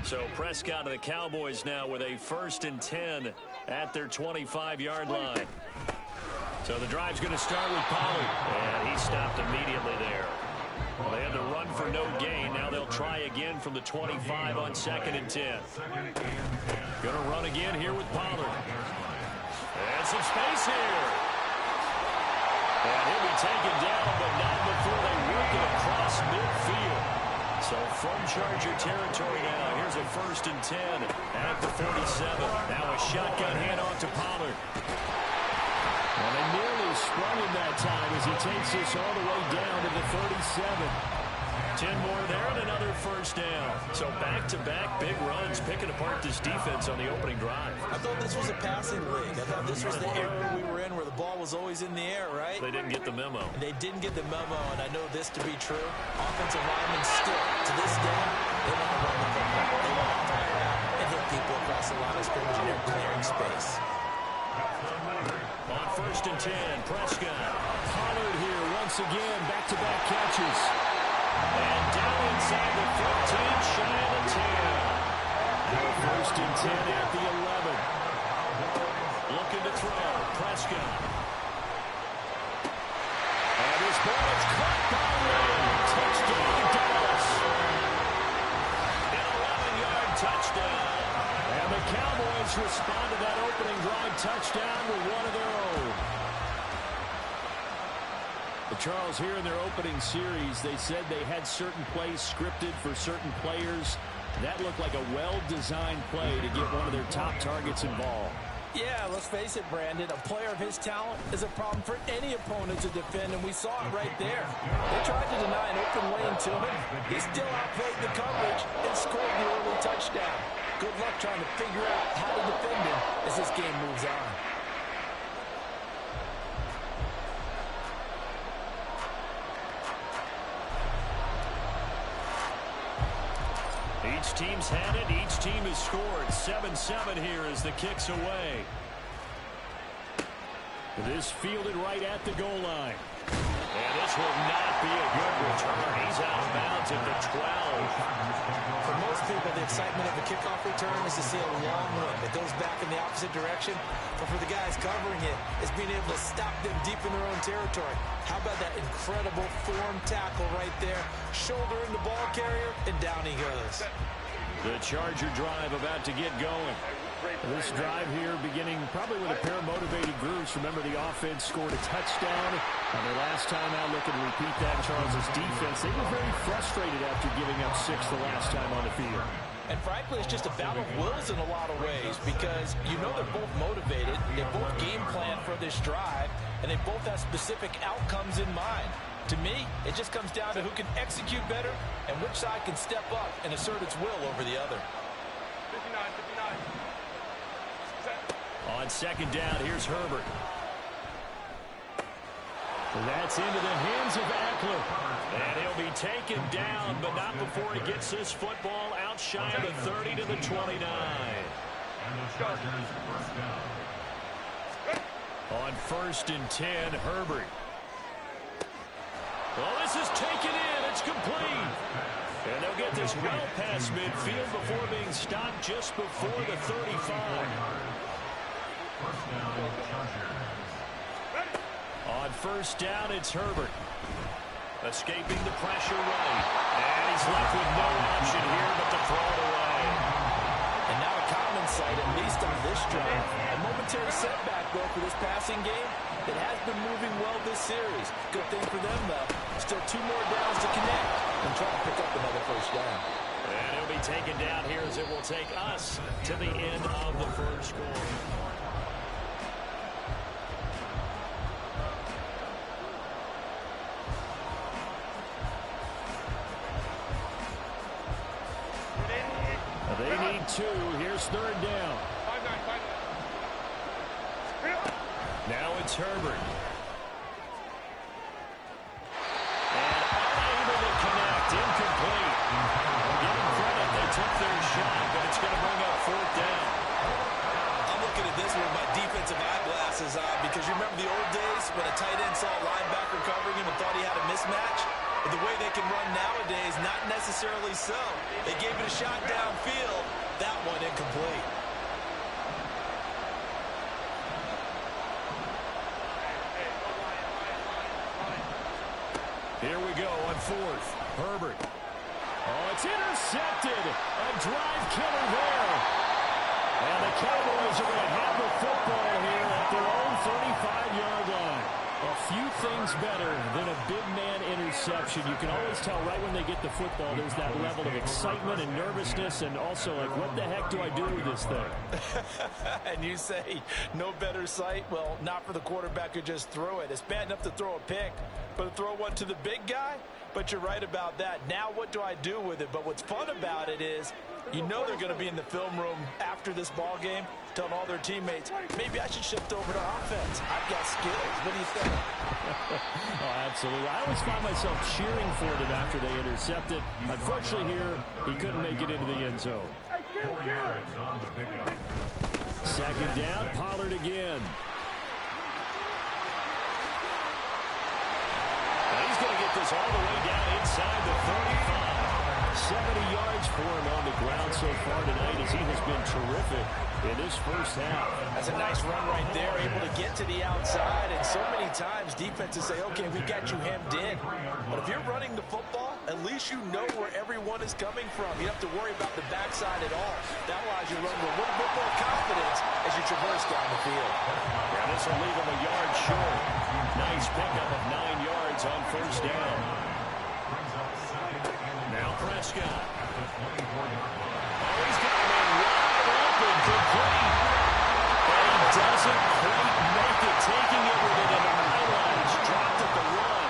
So Prescott and the Cowboys now with a 1st and 10 at their 25-yard line. So the drive's going to start with Pollard, and he stopped immediately there. Well, they had to run for no gain. Now they'll try again from the 25 on 2nd and 10. Going to run again here with Pollard. And some space here. And he'll be taken down, but not before they work it across midfield. So from Charger territory now, here's a 1st and 10 at the 47. Now a shotgun handoff to Pollard. Well, they nearly sprung him that time as he takes this all the way down to the 37. 10 more there and another 1st down. So back-to-back big runs picking apart this defense on the opening drive. I thought this was a passing league. I thought this was the era we were in where the ball was always in the air, right? They didn't get the memo. And they didn't get the memo, and I know this to be true. Offensive linemen still, to this day, they want to run the football. They want to fire out and hit people across the line of scrimmage, and they're clearing space. On 1st and 10, Prescott. Pollard here once again, back-to-back catches. And down inside the 15, shy of the 10. Now 1st and 10 at the 11. Looking to throw, Prescott. And his ball is caught by Lamb. Touchdown, Dallas. An 11-yard touchdown. And the Cowboys respond to that opening drive touchdown with one of their own. But Charles, here in their opening series, they said they had certain plays scripted for certain players. That looked like a well-designed play to get one of their top targets involved. Yeah, let's face it, Brandon. A player of his talent is a problem for any opponent to defend, and we saw it right there. They tried to deny an open lane to him. He still outplayed the coverage and scored the early touchdown. Good luck trying to figure out how to defend him as this game moves on. Each team's had it. Each team has scored. 7-7 here as the kick's away. This fielded right at the goal line. And this will not be a good return. He's out of bounds at the 12. For most people, the excitement of a kickoff return is to see a long run that goes back in the opposite direction. But for the guys covering it, it's being able to stop them deep in their own territory. How about that incredible form tackle right there? Shouldering the ball carrier, and down he goes. The Charger drive about to get going. This drive here beginning probably with a pair of motivated groups. Remember, the offense scored a touchdown on their last time out. Looking to repeat that. Charles' defense, they were very frustrated after giving up 6 the last time on the field. And frankly, it's just a battle of wills in a lot of ways because you know they're both motivated. They both game plan for this drive, and they both have specific outcomes in mind. To me, it just comes down to who can execute better and which side can step up and assert its will over the other. 59. On 2nd down, here's Herbert. That's into the hands of Eckler. And he'll be taken down, but not before he gets this football out shy of the 30 to the 29. And the Chargers 1st down. On 1st and 10, Herbert. Well, this is taken in. It's complete. And they'll get this well past midfield before being stopped just before the 35. 1st down, Chargers. On 1st down, it's Herbert. Escaping the pressure right. And he's left with no option here but to throw it away. And now a common sight, at least on this drive. A momentary setback, though, for this passing game that has been moving well this series. Good thing for them, though. Still 2 more downs to connect and try to pick up another 1st down. And he'll be taken down here as it will take us to the end of the 1st quarter. They need 2. Here's 3rd down. 5-9. Now it's Herbert. And unable to connect. Incomplete. Give them credit. They took their shot, but it's going to bring up 4th down. I'm looking at this with my defensive eyeglasses on because you remember the old days when a tight end saw a linebacker covering him and thought he had a mismatch? But the way they can run nowadays, not necessarily so. They gave it a shot downfield. That one incomplete. Here we go on 4th. Herbert. Oh, it's intercepted. A drive killer there. And the Cowboys are going to have the football here at their own 35-yard line. A few things better than a big man interception. You can always tell right when they get the football, there's that level of excitement and nervousness, and also like, what the heck do I do with this thing? And you say no better sight? Well, not for the quarterback who just threw it. It's bad enough to throw a pick, but to throw one to the big guy? But you're right about that. Now what do I do with it? But what's fun about it is you know they're going to be in the film room after this ball game telling all their teammates, maybe I should shift over to offense. I've got skills. What do you think? Oh, absolutely. I always find myself cheering for them after they intercept it. Unfortunately here, he couldn't make it into the end zone. 4 yards on the pickup. Second down, Pollard again. He's going to get this all the way down inside the 35. 70 yards for him on the ground so far tonight as he has been terrific in this first half. That's a nice run right there, able to get to the outside, and so many times defenses say, okay, we got you hemmed in. But if you're running the football, at least you know where everyone is coming from. You don't have to worry about the backside at all. That allows you to run with a little bit more confidence as you traverse down the field. Yeah, this will leave him a yard short. Nice pickup of 9 yards on first down. Now Prescott. Oh, he's got a man wide open, complete. And he doesn't quite make it, taking it within an eye. He's dropped at the run.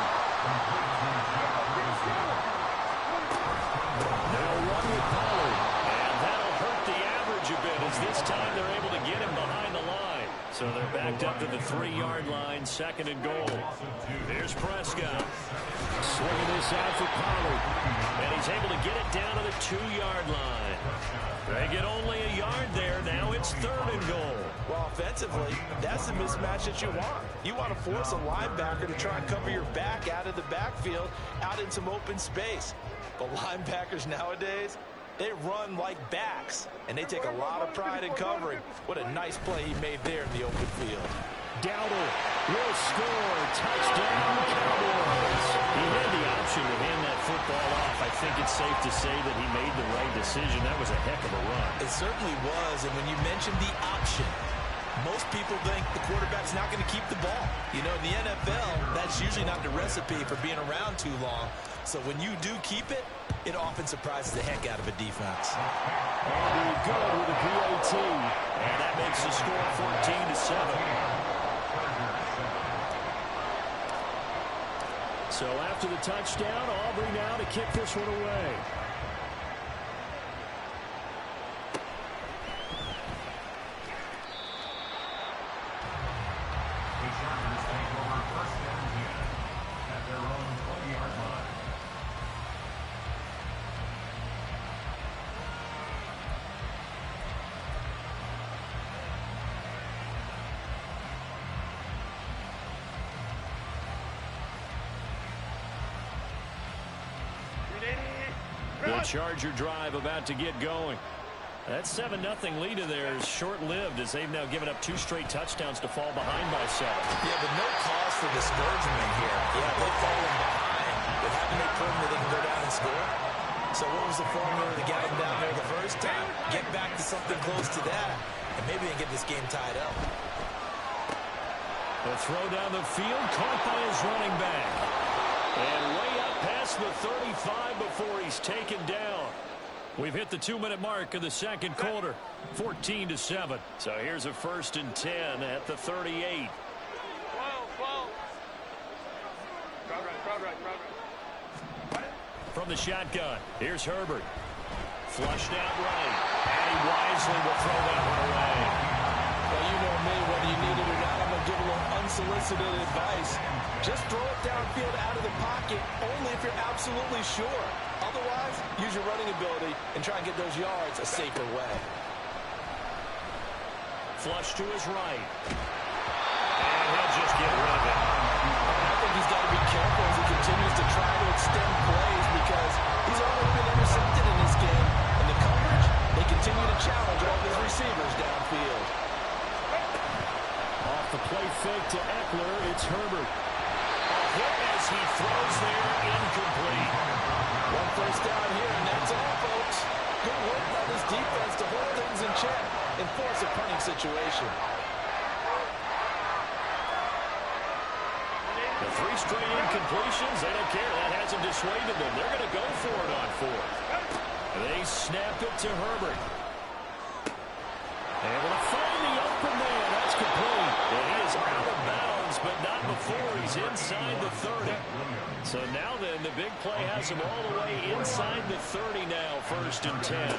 They'll run with Pollard. And that'll hurt the average a bit as this time they're able to get him behind the line. So they're backed up to the 3-yard line, second and goal. Here's Prescott. Swinging this out for Pollard. And he's able to get it down to the 2-yard line. They get only a yard there. Now it's third and goal. Well, offensively, that's the mismatch that you want. You want to force a linebacker to try and cover your back out of the backfield, out in some open space. But linebackers nowadays, they run like backs, and they take a lot of pride in covering. What a nice play he made there in the open field. Dowdle will score. Touchdown, Cowboys. He had the option to hand that football off. I think it's safe to say that he made the right decision. That was a heck of a run. It certainly was, and when you mentioned the option, most people think the quarterback's not going to keep the ball. You know, in the NFL, that's usually not the recipe for being around too long. So when you do keep it, it often surprises the heck out of a defense. And good with a PAT. And that makes the score 14-7. So after the touchdown, Aubrey now to kick this one away. The Chargers take over first and 10 at their own 20-yard line. The Charger drive about to get going. That 7-0 lead of theirs short-lived as they've now given up 2 straight touchdowns to fall behind by 7. Yeah, but no cause for discouragement here. Yeah, they've fallen behind, but haven't they proven that they can go down and score? So what was the formula that got them down there the first time? Get back to something close to that, and maybe they can get this game tied up. The throw down the field, caught by his running back. And way up past the 35 before he's taken down. We've hit the 2-minute mark of the second quarter, 14-7. So here's a 1st and 10 at the 38. From the shotgun, here's Herbert. Flushed out right, and he wisely will throw that one away. Well, you know me, whether you need it or not, I'm going to give a little unsolicited advice. Just throw it downfield out of the pocket, only if you're absolutely sure. Otherwise, use your running ability and try and get those yards a safer way. Flush to his right. And he'll just get rid of it. I think he's got to be careful as he continues to try to extend plays because he's already been intercepted in this game. And the coverage, they continue to challenge all his receivers downfield. Off the play fake to Eckler, it's Herbert. Hit as he throws there, incomplete. 1 first down here, and that's all, folks. Good work by this defense to hold things in check and force a punting situation. The 3 straight incompletions, they don't care. That hasn't dissuaded them. They're going to go for it on 4th. They snap it to Herbert. Able to find the open man. That's complete. And he is out of bounds, but not before he's inside the 30. So now then, the big play has him all the way inside the 30 now, 1st and 10.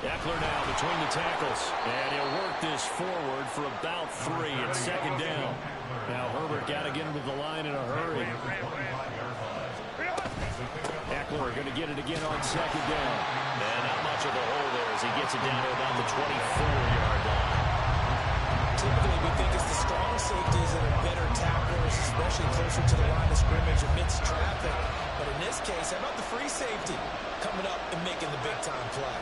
Eckler now between the tackles. And he'll work this forward for about 3 at 2nd down. Now Herbert got to get into the line in a hurry. Eckler going to get it again on 2nd down. And not much of a hole there as he gets it down to about the 24-yard line. Typically, we think it's the strong safeties that are better tacklers, especially closer to the line of scrimmage amidst traffic. But in this case, how about the free safety coming up and making the big-time play?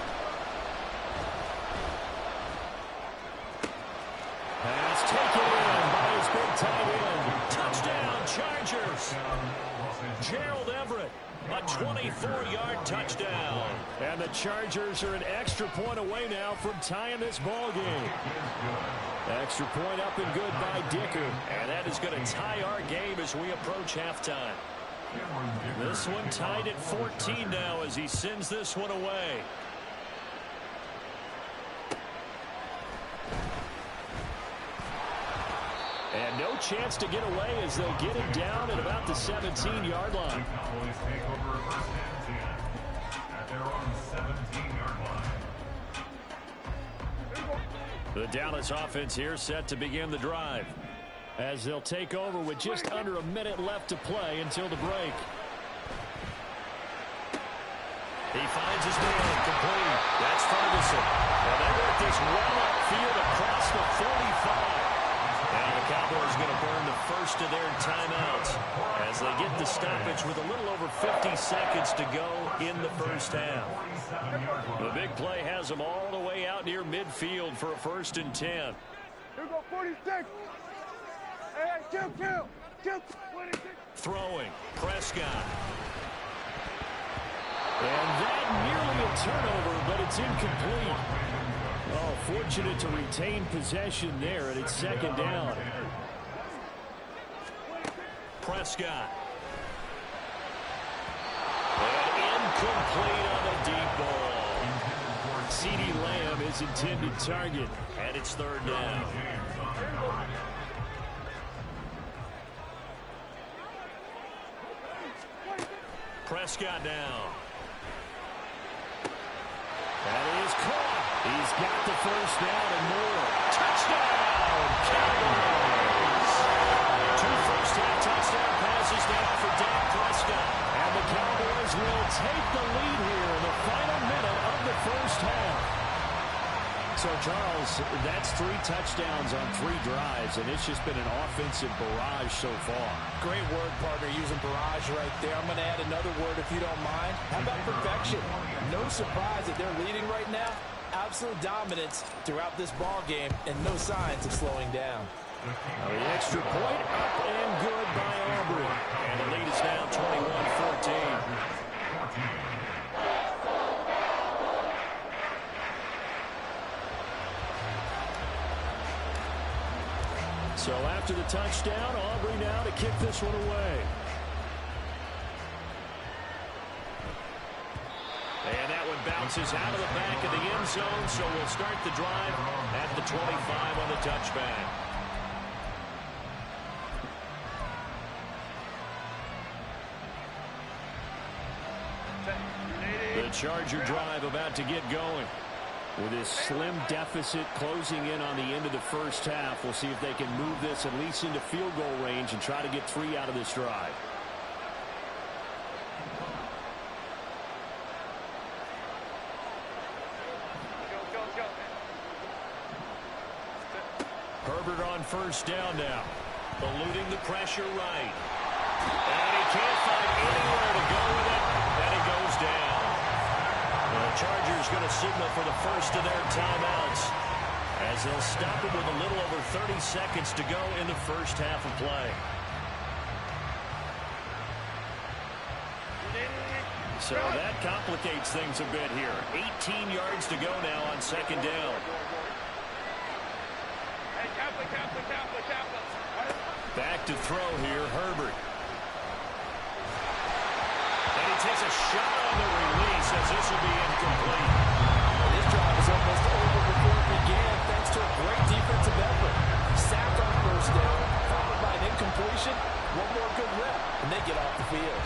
Pass taken in by his big tight end. Touchdown, Chargers. Gerald Everett, a 24-yard touchdown. And the Chargers are an extra point away now from tying this ball game. Extra point up and good by Dicker. And that is going to tie our game as we approach halftime. This one tied at 14 now as he sends this one away. And no chance to get away as they'll get it down at about the 17-yard line. Cowboys take over 1st and 10 at their own 17-yard line. The Dallas offense here set to begin the drive as they'll take over with just under a minute left to play until the break. He finds his man complete. That's Ferguson. And they work this well upfield across the 45. Now the Cowboys going to burn the first of their timeouts as they get the stoppage with a little over 50 seconds to go in the first half. The big play has them all the way out near midfield for a 1st and 10. Here we go, 46. Hey, kill. 46. Throwing, Prescott. And that nearly a turnover, but it's incomplete. Oh, fortunate to retain possession there, and it's 2nd down. Prescott. And incomplete on the deep ball. CeeDee Lamb is intended target, and it's 3rd down. Prescott now. That is caught. He's got the 1st down and more. Touchdown, Cowboys! 2 first-half touchdown passes now for Dak Prescott. And the Cowboys will take the lead here in the final minute of the first half. So, Charles, that's 3 touchdowns on 3 drives, and it's just been an offensive barrage so far. Great word, partner, using barrage right there. I'm going to add another word if you don't mind. How about perfection? No surprise that they're leading right now. Absolute dominance throughout this ball game and no signs of slowing down. The extra point up and good by Aubrey. And the lead is now 21-14. So after the touchdown, Aubrey now to kick this one away. And that one bounces out of the back of the end zone, so we'll start the drive at the 25 on the touchback. The Charger drive about to get going. With this slim deficit closing in on the end of the first half, we'll see if they can move this at least into field goal range and try to get 3 out of this drive. Herbert on 1st down now. Eluding the pressure right. And he can't find anywhere to go with it. And it goes down. The Chargers going to signal for the first of their timeouts as they'll stop it with a little over 30 seconds to go in the first half of play. So that complicates things a bit here. 18 yards to go now on 2nd down. Hey, Kaplan. Back to throw here, Herbert. And he takes a shot on the release as this will be incomplete. This drive is almost over before it began thanks to a great defensive effort. Sack on first down, followed by an incompletion. One more good rep, and they get off the field.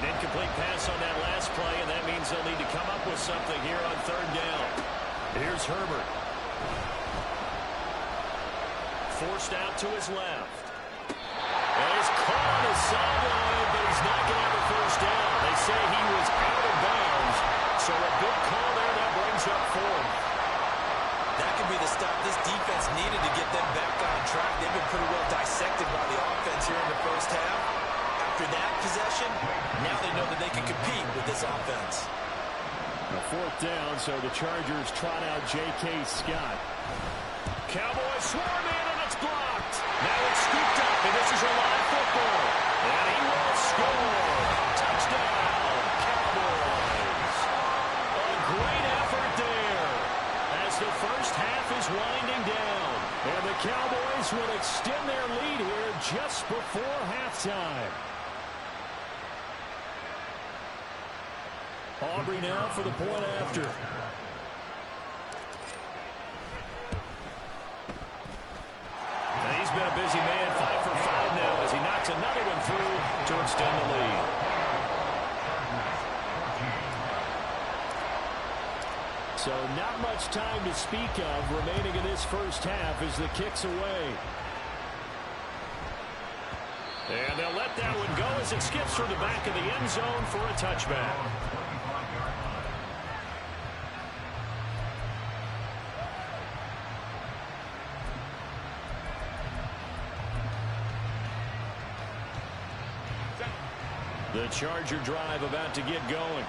An incomplete pass on that last play, and that means they'll need to come up with something here on third down. Here's Herbert. Forced out to his left. And he's caught on the sideline, but he's not going to have a first down. They say he was out of bounds, so a good call there. That brings up fourth. That could be the stop this defense needed to get them back on track. They've been pretty well dissected by the offense here in the first half. After that possession, now they know that they can compete with this offense. A fourth down, so the Chargers trot out J.K. Scott. Cowboys swarm in, and it's blocked. Now it's scooped up, and this is a live football. And he will score. Touchdown, Cowboys. A great effort there as the first half is winding down. And the Cowboys will extend their lead here just before halftime. Aubrey now for the point after. And he's been a busy man, 5 for 5 now as he knocks another one through to extend the lead. So not much time to speak of remaining in this first half as the kick's away. And they'll let that one go as it skips through the back of the end zone for a touchback. The Charger drive about to get going.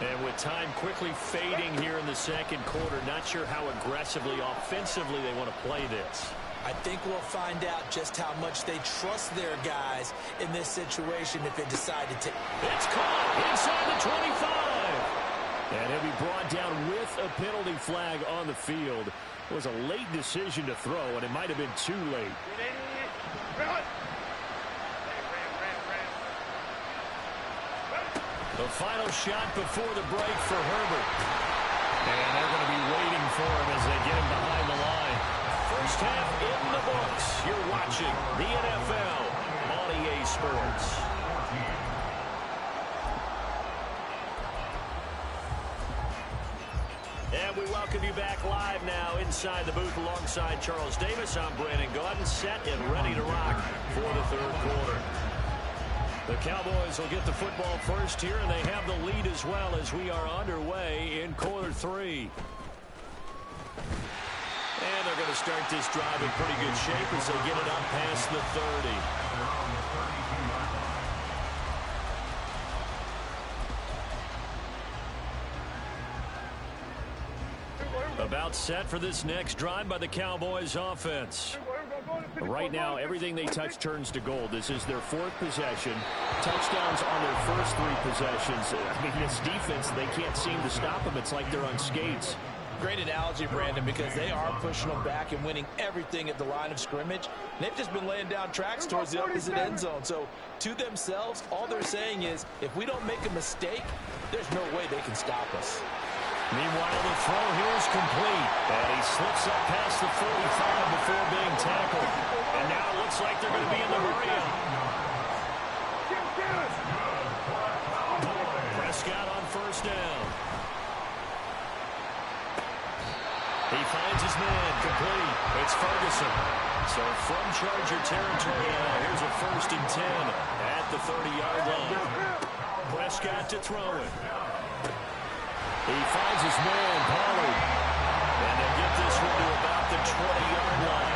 And with time quickly fading here in the second quarter, not sure how aggressively, offensively they want to play this. I think we'll find out just how much they trust their guys in this situation if they decide to take. It's caught inside the 25. And he'll be brought down with a penalty flag on the field. It was a late decision to throw, and it might have been too late. The final shot before the break for Herbert. And they're going to be waiting for him as they get him behind the line. First half in the books. You're watching the NFL on EA Sports. And we welcome you back live now inside the booth alongside Charles Davis. I'm Brandon Gaudin, set and ready to rock for the third quarter. The Cowboys will get the football first here, and they have the lead as well as we are underway in quarter three. And they're going to start this drive in pretty good shape as they get it up past the 30. About set for this next drive by the Cowboys offense. Right now, everything they touch turns to gold. This is their fourth possession. Touchdowns on their first 3 possessions. I mean, this defense, they can't seem to stop them. It's like they're on skates. Great analogy, Brandon, because they are pushing them back and winning everything at the line of scrimmage. They've just been laying down tracks towards the opposite end zone. So, to themselves, all they're saying is, if we don't make a mistake, there's no way they can stop us. Meanwhile, the throw here is complete. And he slips up past the 45 before being tackled. And now it looks like they're going to be in the hurry-up. Prescott on first down. He finds his man, complete. It's Ferguson. So from Charger territory now, here's a 1st and 10 at the 30-yard line. Prescott to throw it. He finds his man, Pollard. And they'll get this one to about the 20-yard line.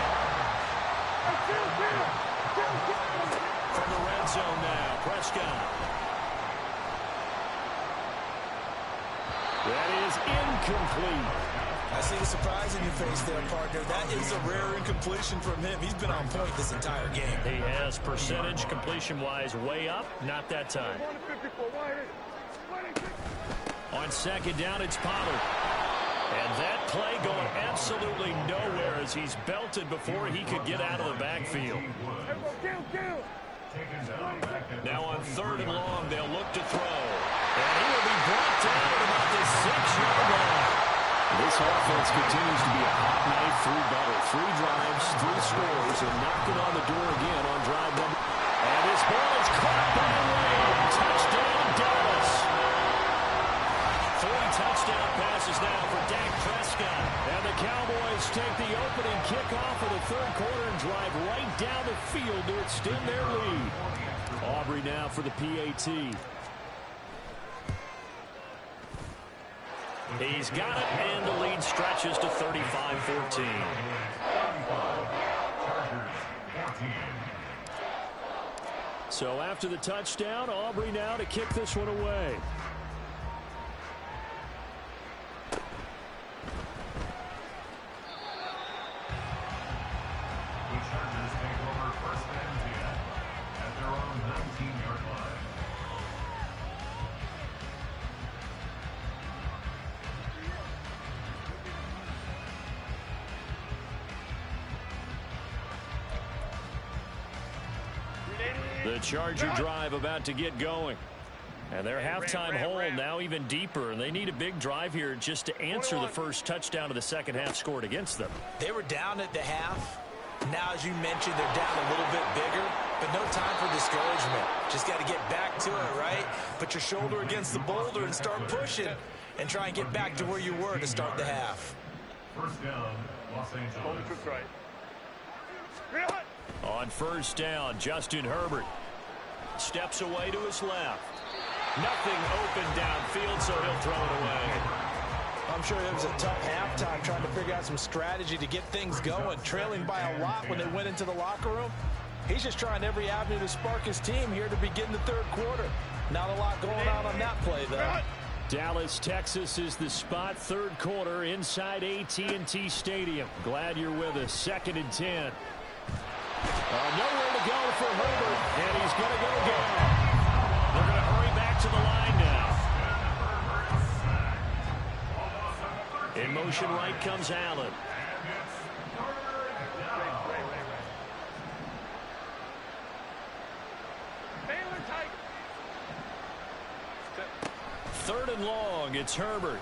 From the red zone now, Prescott. That is incomplete. I see the surprise in your face there, partner. That is a rare incompletion from him. He's been on point this entire game. He has percentage completion-wise way up. Not that time. On second down, it's Pollard. And that play going absolutely nowhere as he's belted before he could get out of the backfield. Now on 3rd and long, they'll look to throw. And he will be brought down at about the 6-yard line. This offense continues to be a hot knife through butter. 3 drives, 3 scores, and knocking on the door again on drive number. And this ball is caught by Wade. Touchdown, Dallas. 3 touchdown passes now for Dak Prescott. And the Cowboys take the opening kickoff of the 3rd quarter and drive right down the field to extend their lead. Aubrey now for the PAT. He's got it, and the lead stretches to 35-14. So after the touchdown, Aubrey now to kick this one away. The Chargers take over 1st and 10 at their own 19-yard line. The Charger drive about to get going. And their halftime hole now even deeper, and they need a big drive here just to answer the first touchdown of the second half scored against them. They were down at the half. Now, as you mentioned, they're down a little bit bigger, but no time for discouragement. Just got to get back to it, right? Put your shoulder against the boulder and start pushing and try and get back to where you were to start the half. 1st down, Los Angeles. On 1st down, Justin Herbert steps away to his left. Nothing open downfield, so he'll throw it away. I'm sure it was a tough halftime trying to figure out some strategy to get things going. Trailing by a lot when they went into the locker room. He's just trying every avenue to spark his team here to begin the 3rd quarter. Not a lot going on that play, though. Dallas, Texas is the spot. 3rd quarter inside AT&T Stadium. Glad you're with us. 2nd and 10. Nowhere to go for Herbert, and he's going to go down. They're going to hurry back to the line now. In motion right comes Allen. Third and long, it's Herbert.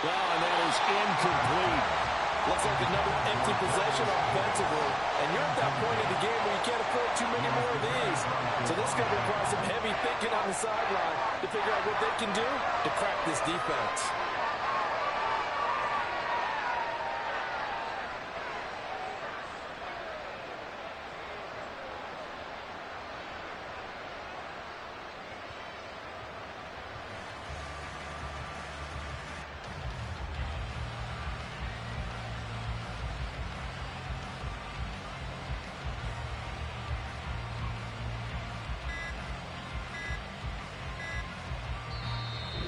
Well, and that is incomplete. Looks like another empty possession offensively. And you're at that point in the game where you can't afford too many more of these. So this is going to require some heavy thinking on the sideline to figure out what they can do to crack this defense.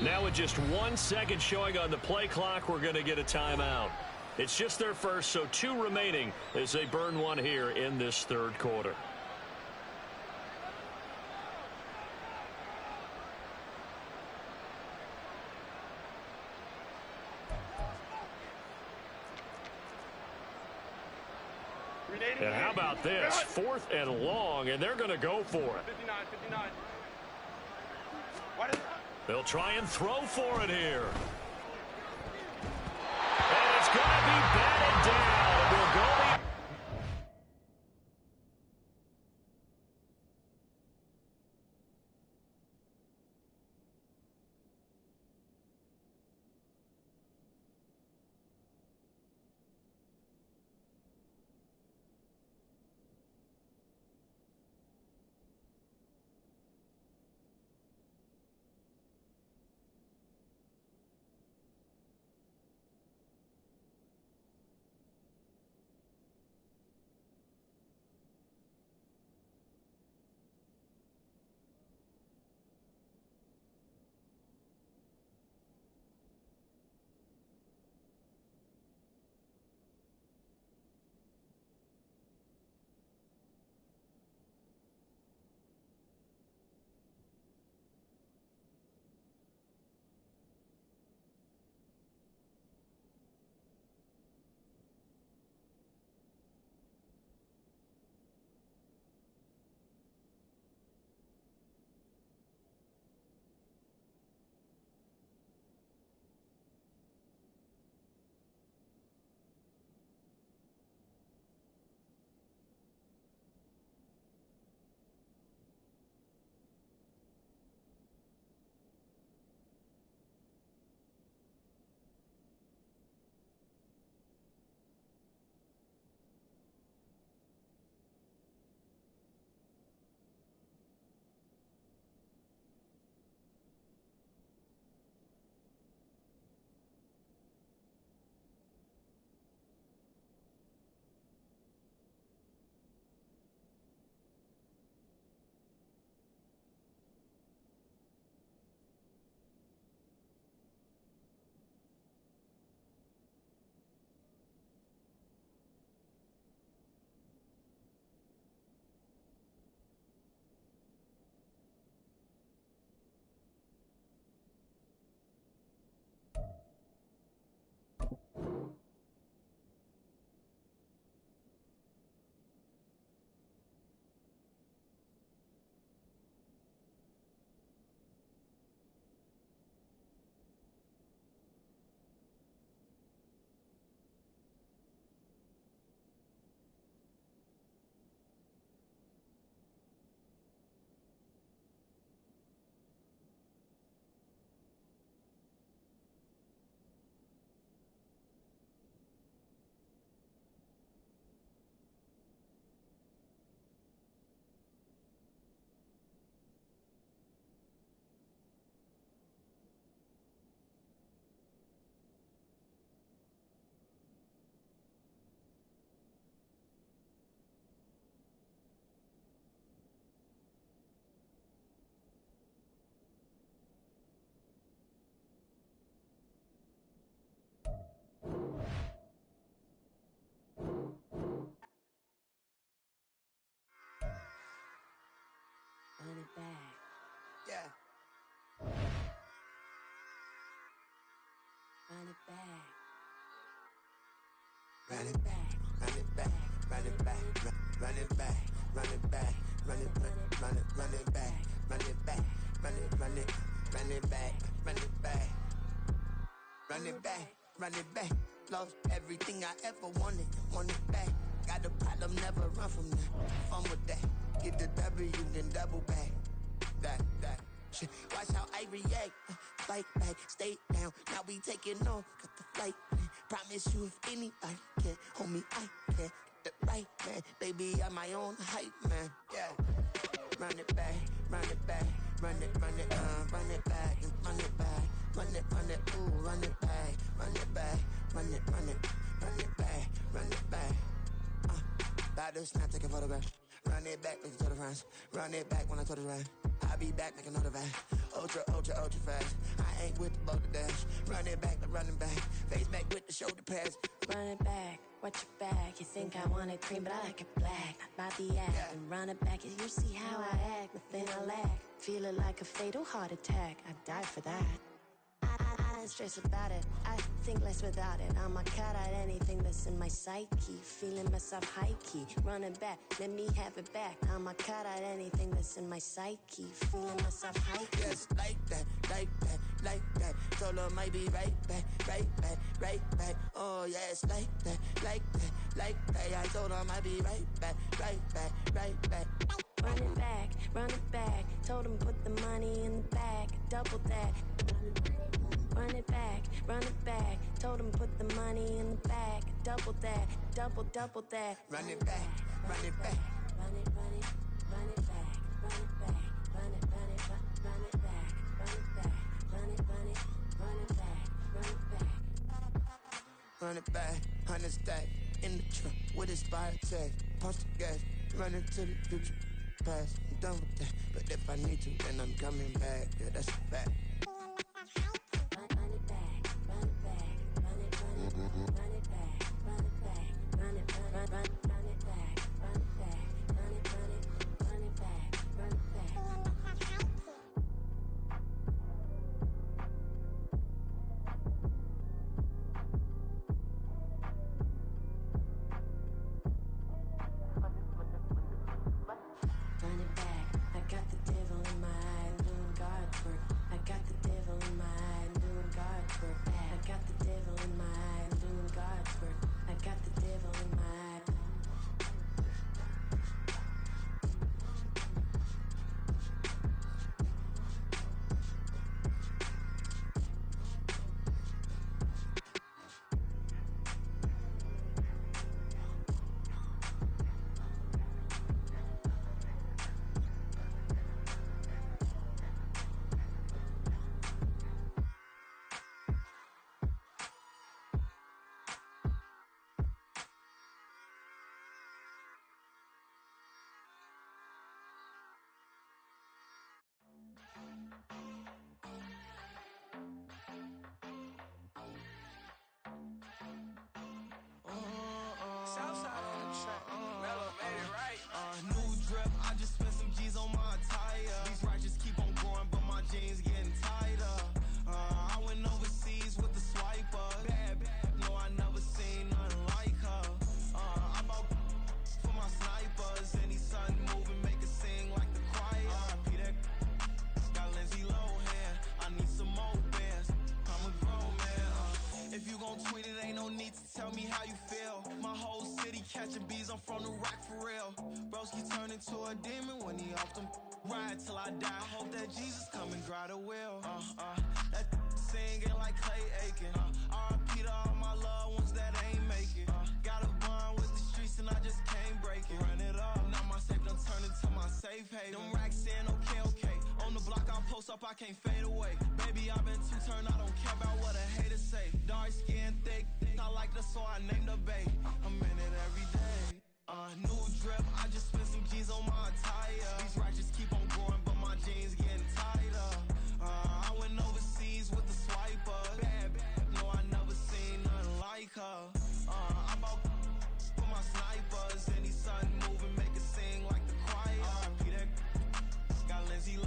Now with just 1 second showing on the play clock, we're going to get a timeout. It's just their first, so 2 remaining as they burn one here in this 3rd quarter. And how about this? 4th and long, and they're going to go for it. 59. They'll try and throw for it here. And it's going to be batted down. It will go back. Yeah. Run it back. Run it back, run it back, run it back, run it back, run it back, run it back, run it back, run it back, run it back, run it back, run it back, run it back. Lost everything I ever wanted it back. Got a problem, never run from that. Fun with that. Get the W, then double back. That. Shit. Watch how I react. Fight back, stay down. Now we taking off. Got the flight plan. Promise you, if anybody can, homie, I can. Get the right man. Baby, I'm my own hype man. Yeah. Run it back, run it back, run it back, and run it back, run it, ooh, run it back, run it back, run it back, run it back. About to snap, take a photograph. Run it back, make it to the friends. Run it back when I told it right. I'll be back, make another back. Ultra fast. I ain't with the boat to dash. Run it back, but running back. Face back with the shoulder pads. Run it back, watch your back. You think I want it cream, but I like it black. I buy the act and run it back. You see how I act, nothing I lack. Feeling like a fatal heart attack. I'd die for that. I ain't stressed about it. I think less without it. I'ma cut out anything that's in my psyche. Feeling myself high key. Running back, let me have it back. I'ma cut out anything that's in my psyche. Feeling myself high key. Yes, like that. Told her might be right back. Oh, yes, like that. I told her might be right back. Run it back. Told him put the money in the bag. Double that. Run it back. Told him put the money in the bag. Double that. Double that. Run it back. Run it back. Run it back. Run it back. Run it back. Run it back. Run it back. Run it back, 100 stack in the truck with expired tag. Punch the gas, running to the future. Past, I'm done with that. But if I need to, then I'm coming back. Yeah, that's a fact. Run it back, run it back, run it back, run it back, run it back, run it back, run it back, run it back, run it back. Run it back, I got the devil in my eye, I'm doing guard work. I got the devil in my eye, I'm doing guard work. I got the devil in my eye, I'm doing guard work. I got the devil in my eye. Southside on the track. Mellow made it right. New drip, I just spent some G's on my attire. These righteous keep on growing, but my jeans getting tighter. I went overseas with the swiper. Bad, no, I never seen nothing like her. I bought for my snipers. Any son moving, make it sing like the choir. Peter got Lindsay Lohan. I need some more bands. I'm a grown man. If you gon' tweet it, ain't no need to tell me how you feel. My whole city catching bees, I'm from the rock for real. Broski turned into a demon when he off them. Ride till I die, hope that Jesus come and grab the wheel. That singing like Clay Aiken. R.I.P. to all my loved ones that ain't make it. Got a bond with the streets and I just can't break it. Run it up, now my safe done turned into my safe haven. Them racks in, okay. On the block I'll post up, I can't fade away. Baby, I've been too turned, I don't care about what a hater say. Dark skin, thick, I like the so I named the babe. I'm in it every day. New drip, I just spent some G's on my attire. These righteous keep on growing, but my jeans getting tighter. I went overseas with the swiper. Bad, no, I never seen nothing like her. I bought for my snipers. Any son moving, make it sing like the choir. Peter got Lindsay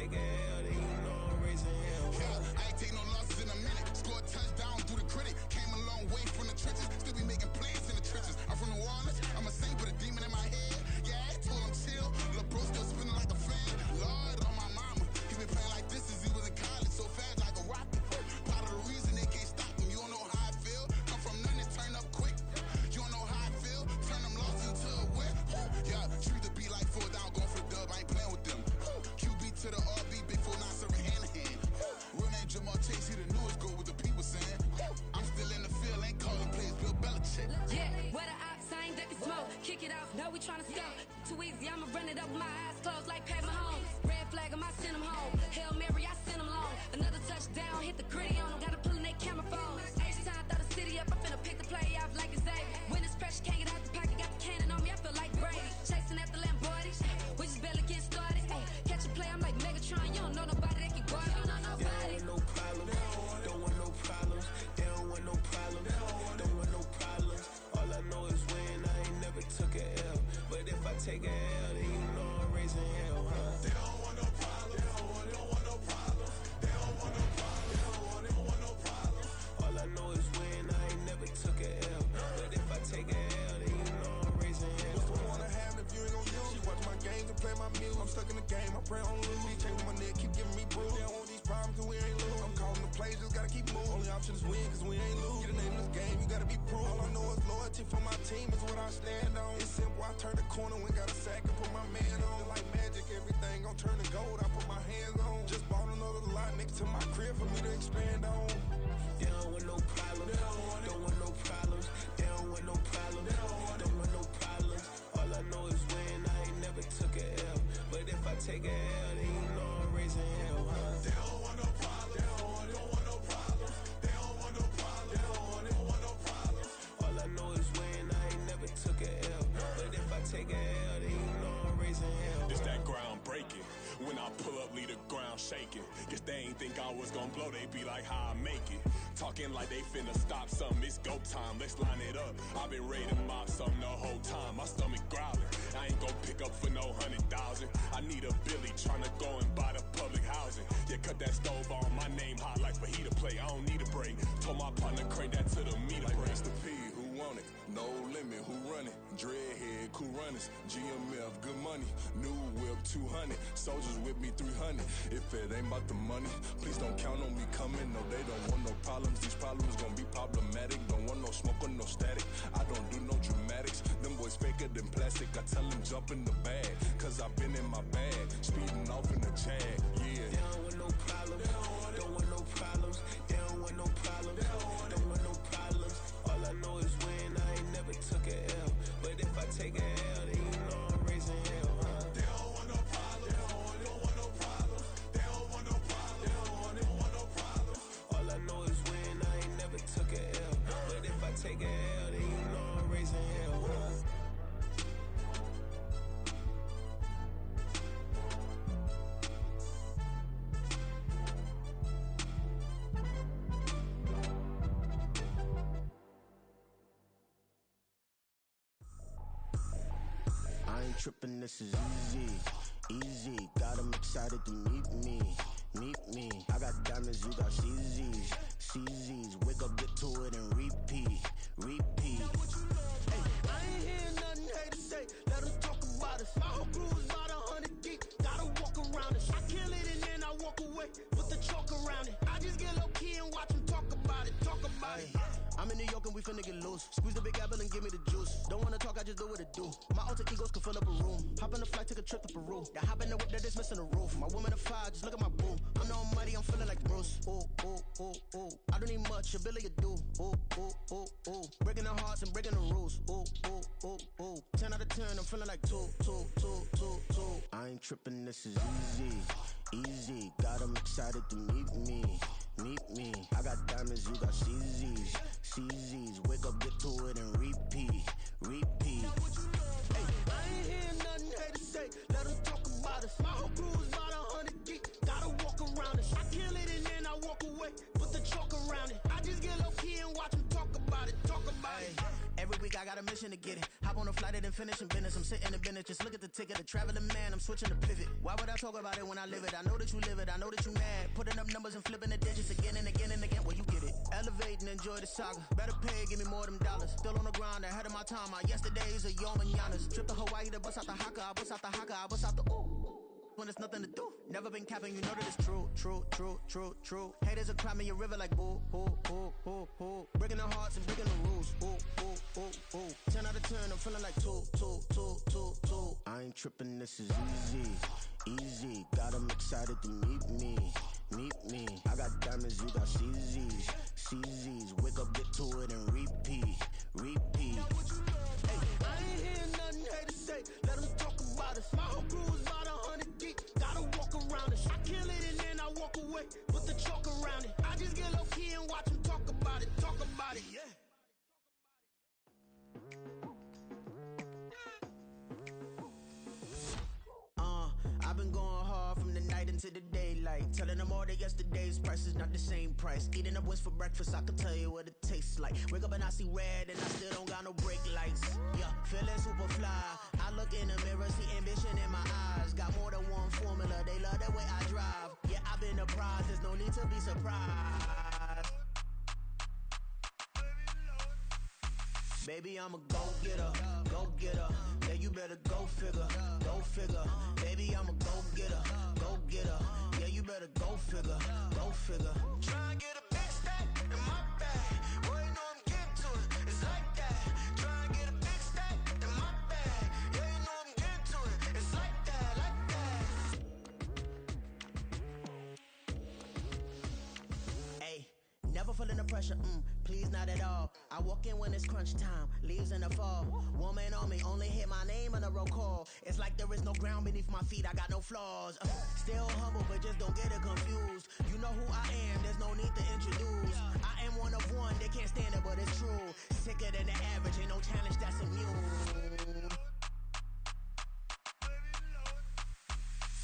take a L, then you know I'm raising hell. Yeah, I ain't take no losses in a minute. Scored a touchdown through the critic. Came a long way from the trenches. Still be making plays in the trenches. I'm from New Orleans. I'm a saint with a demon in my head. Yeah, I told him chill. Lil' bro still spinning like a fan. Lord on my mama. He been playing like this since he was in college. So fast like a rocket. Part of the reason they can't stop him. You don't know how I feel. Come from nothing and turn up quick. You don't know how I feel. Turn them losses into a win. Yeah, treat the beat like 4 down. Going for the dub. I ain't playing with them. QB to the RB. Big 4-9 serving hand to hand. Real name Jamal Chase. He the newest goal with the people saying. I'm still in the field. Ain't calling plays. Bill Belichick. Yeah, where the ops ain't that can smoke. Kick it off. No, we tryna score. Too easy. I'ma run it up with my eyes closed like Pat Mahomes. Red flag him. I send him home. Hail Mary. I send him long. Another touchdown. Hit the gritty on him. Gotta pull in that camera phone. H-time. Throw the city up. I finna pick the play off like it's Xavier. When it's pressure. Can't get out the pocket. Got the cannon on me. I feel like Brady. Chasing after Lamborghini. We just barely get started. Ay, catch a play. I'm like Megatron. You don't know nobody that can guard it. You don't know nobody. No problem. Don't want no problems. They don't want no problems. Don't want no problems. All I know is win. I ain't never took a L. But if I take a L, then you know I'm raising hell, huh? They don't want no problems. They don't want no problems. They don't want no problems. They don't want no problems. All I know is win. I ain't never took a L. But if I take a L, then you know I'm raising hell. What's the point of having if you ain't gon' use? She watch my games and play my music. I'm stuck in the game. I pray on lose. He changing my neck, keep giving me bruise. They don't want these problems and we ain't lose. I'm calling the plays, just gotta keep moving. Only option is win, cause we ain't lose. Get a name in this game, you gotta be proof. All I know is loyalty for my team is what I stand on. It's simple, I turn the corner when got a sack and put my man on. Like magic, everything gon' turn to gold. I put my hands on. Just bought another lot next to my crib for me to expand on. They don't want no problems. Don't want no problems. They don't want no problems. Don't want no problems. All I know is win. I ain't never took a L. But if I take a L, then you know I'm raising hell, huh? They don't want no problems. They don't want no problems. They don't want no problems. They don't want no problems. All I know is win. I ain't never took a L. But if I take a L, then you know I'm raising hell. It's that ground breaking. When I pull up, leave the ground shaking. Guess they ain't think I was gonna blow, they be like, how I make it. Talking like they finna stop something, it's go time, let's line it up. I've been ready to mob something the whole time, my stomach growling. I ain't gon' pick up for no 100,000. I need a Billy tryna go and buy the public housing. Yeah, cut that stove on, my name hot like fajita play. I don't need a break. Told my partner crank that to the meter like break. Mr. P, who want it? No limit, who run it? Dreadhead, cool runners. GMF, good money. New whip, 200. Soldiers with me, 300. If it ain't about the money, please don't count on me coming. No, they don't want no problems. These problems gon' be problematic. Don't want no smoke or no static. I don't do no dramatics. Them boys faker than plastic. I tell them jump in the bag, cause I've been in my bag. Speeding off in the Jag, yeah. They don't want no problems. Don't want no problems. They don't want no problems. Don't want no problems. All I know is win. I ain't never took a L. But if I take a L, then you know I'm raising hell, huh? They don't want no problems. They don't want no problems. They don't want no problems. They don't want no problems. All I know is win. I ain't never took a L. But if I take a L, then you know I'm raising hell, huh? I ain't trippin', this is easy, easy. Got 'em excited to meet me, meet me. I got diamonds, you got CZs, CZs. Wake up, get to it and repeat, repeat. Hey, I ain't hear nothing haters say, let 'em talk about us. My whole crew is about 100 deep, gotta walk around us. I kill it and then I walk away, put the chalk around it. I just get low key and watch 'em talk about it, talk about it. I'm in New York and we finna get loose. Squeeze the big apple and give me the juice. Don't wanna talk, I just do what it do. My alter egos can fill up a room. Hop on the flight, take a trip to Peru. Yeah, hop in the whip that is missing the roof. My woman a fire, just look at my boo. I'm the almighty, I'm feeling like Bruce. Ooh, ooh, ooh, ooh. I don't need much, a Billy a do. Ooh, ooh, ooh, ooh. Breaking the hearts and breaking the rules. Ooh, ooh, ooh, ooh. 10 out of 10, I'm feeling like 2, 2, 2, 2, 2. I ain't tripping, this is easy, easy. Got 'em excited to meet me, meet me. I got diamonds, you got CZs, CZs. Wake up, get to it and repeat, repeat. Hey, I ain't hear nothing haters say, let 'em talk about us. My whole crew is about 100 deep, gotta walk around us. I kill it and then I walk away, put the chalk around it. I just get low key and watch 'em talk about it, talk about it. Every week, I got a mission to get it. Hop on a flight and finish in business. I'm sitting in business, just look at the ticket. A traveling man, I'm switching to pivot. Why would I talk about it when I live it? I know that you live it, I know that you mad. Putting up numbers and flipping the digits again and again and again. Well, you get it. Elevate and enjoy the saga. Better pay, give me more of them dollars. Still on the grind, ahead of my time. My yesterdays are your mananas. Trip to Hawaii to bust out the haka. I bust out the haka, I bust out the ooh. When there's nothing to do. Never been capping, you know that it's true, true, true, true, true. Haters are climbing your river like boo, boo, boo, boo, boo. Breaking their hearts and breaking the rules. Ooh, ooh, ooh, ooh. 10 out of 10, I'm feeling like 2, 2, 2, 2, 2. I ain't tripping, this is easy, easy. Got 'em excited to meet me, meet me. I got diamonds, you got CZs, CZs. Wake up, get to it and repeat, repeat. Hey, I ain't hearing nothing haters say. Let them talk about us. My whole crew is about 100 deep. Gotta walk around it. I kill it and then I walk away. Put the chalk around it. I just get low key and watch them talk about it. Talk about it, yeah. I've been going hard from the night into the daylight. Telling them all that yesterday's price is not the same price. Eating up wings for breakfast, I can tell you what it tastes like. Wake up and I see red and I still don't got no brake lights. Yeah, feeling super fly. I look in the mirror, see ambition in my eyes. Got more than one formula, they love the way I drive. Yeah, I've been a prize, there's no need to be surprised. Baby, I'm a go-getter, go-getter. Yeah, you better go figure, go figure. Baby, I'm a go-getter, go-getter. Yeah, you better go figure, go figure. Try and get a big stack in my bag. Boy, you know I'm getting to it, it's like that. Try and get a big stack in my bag. Yeah, you know I'm getting to it, it's like that, like that. Hey, never feeling the pressure, please not at all. I walk in when it's crunch time, leaves in the fall. Woman on me, only hit my name on a roll call. It's like there is no ground beneath my feet, I got no flaws. Still humble, but just don't get it confused. You know who I am, there's no need to introduce. I am one of one, they can't stand it, but it's true. Sicker than the average, ain't no challenge that's immune.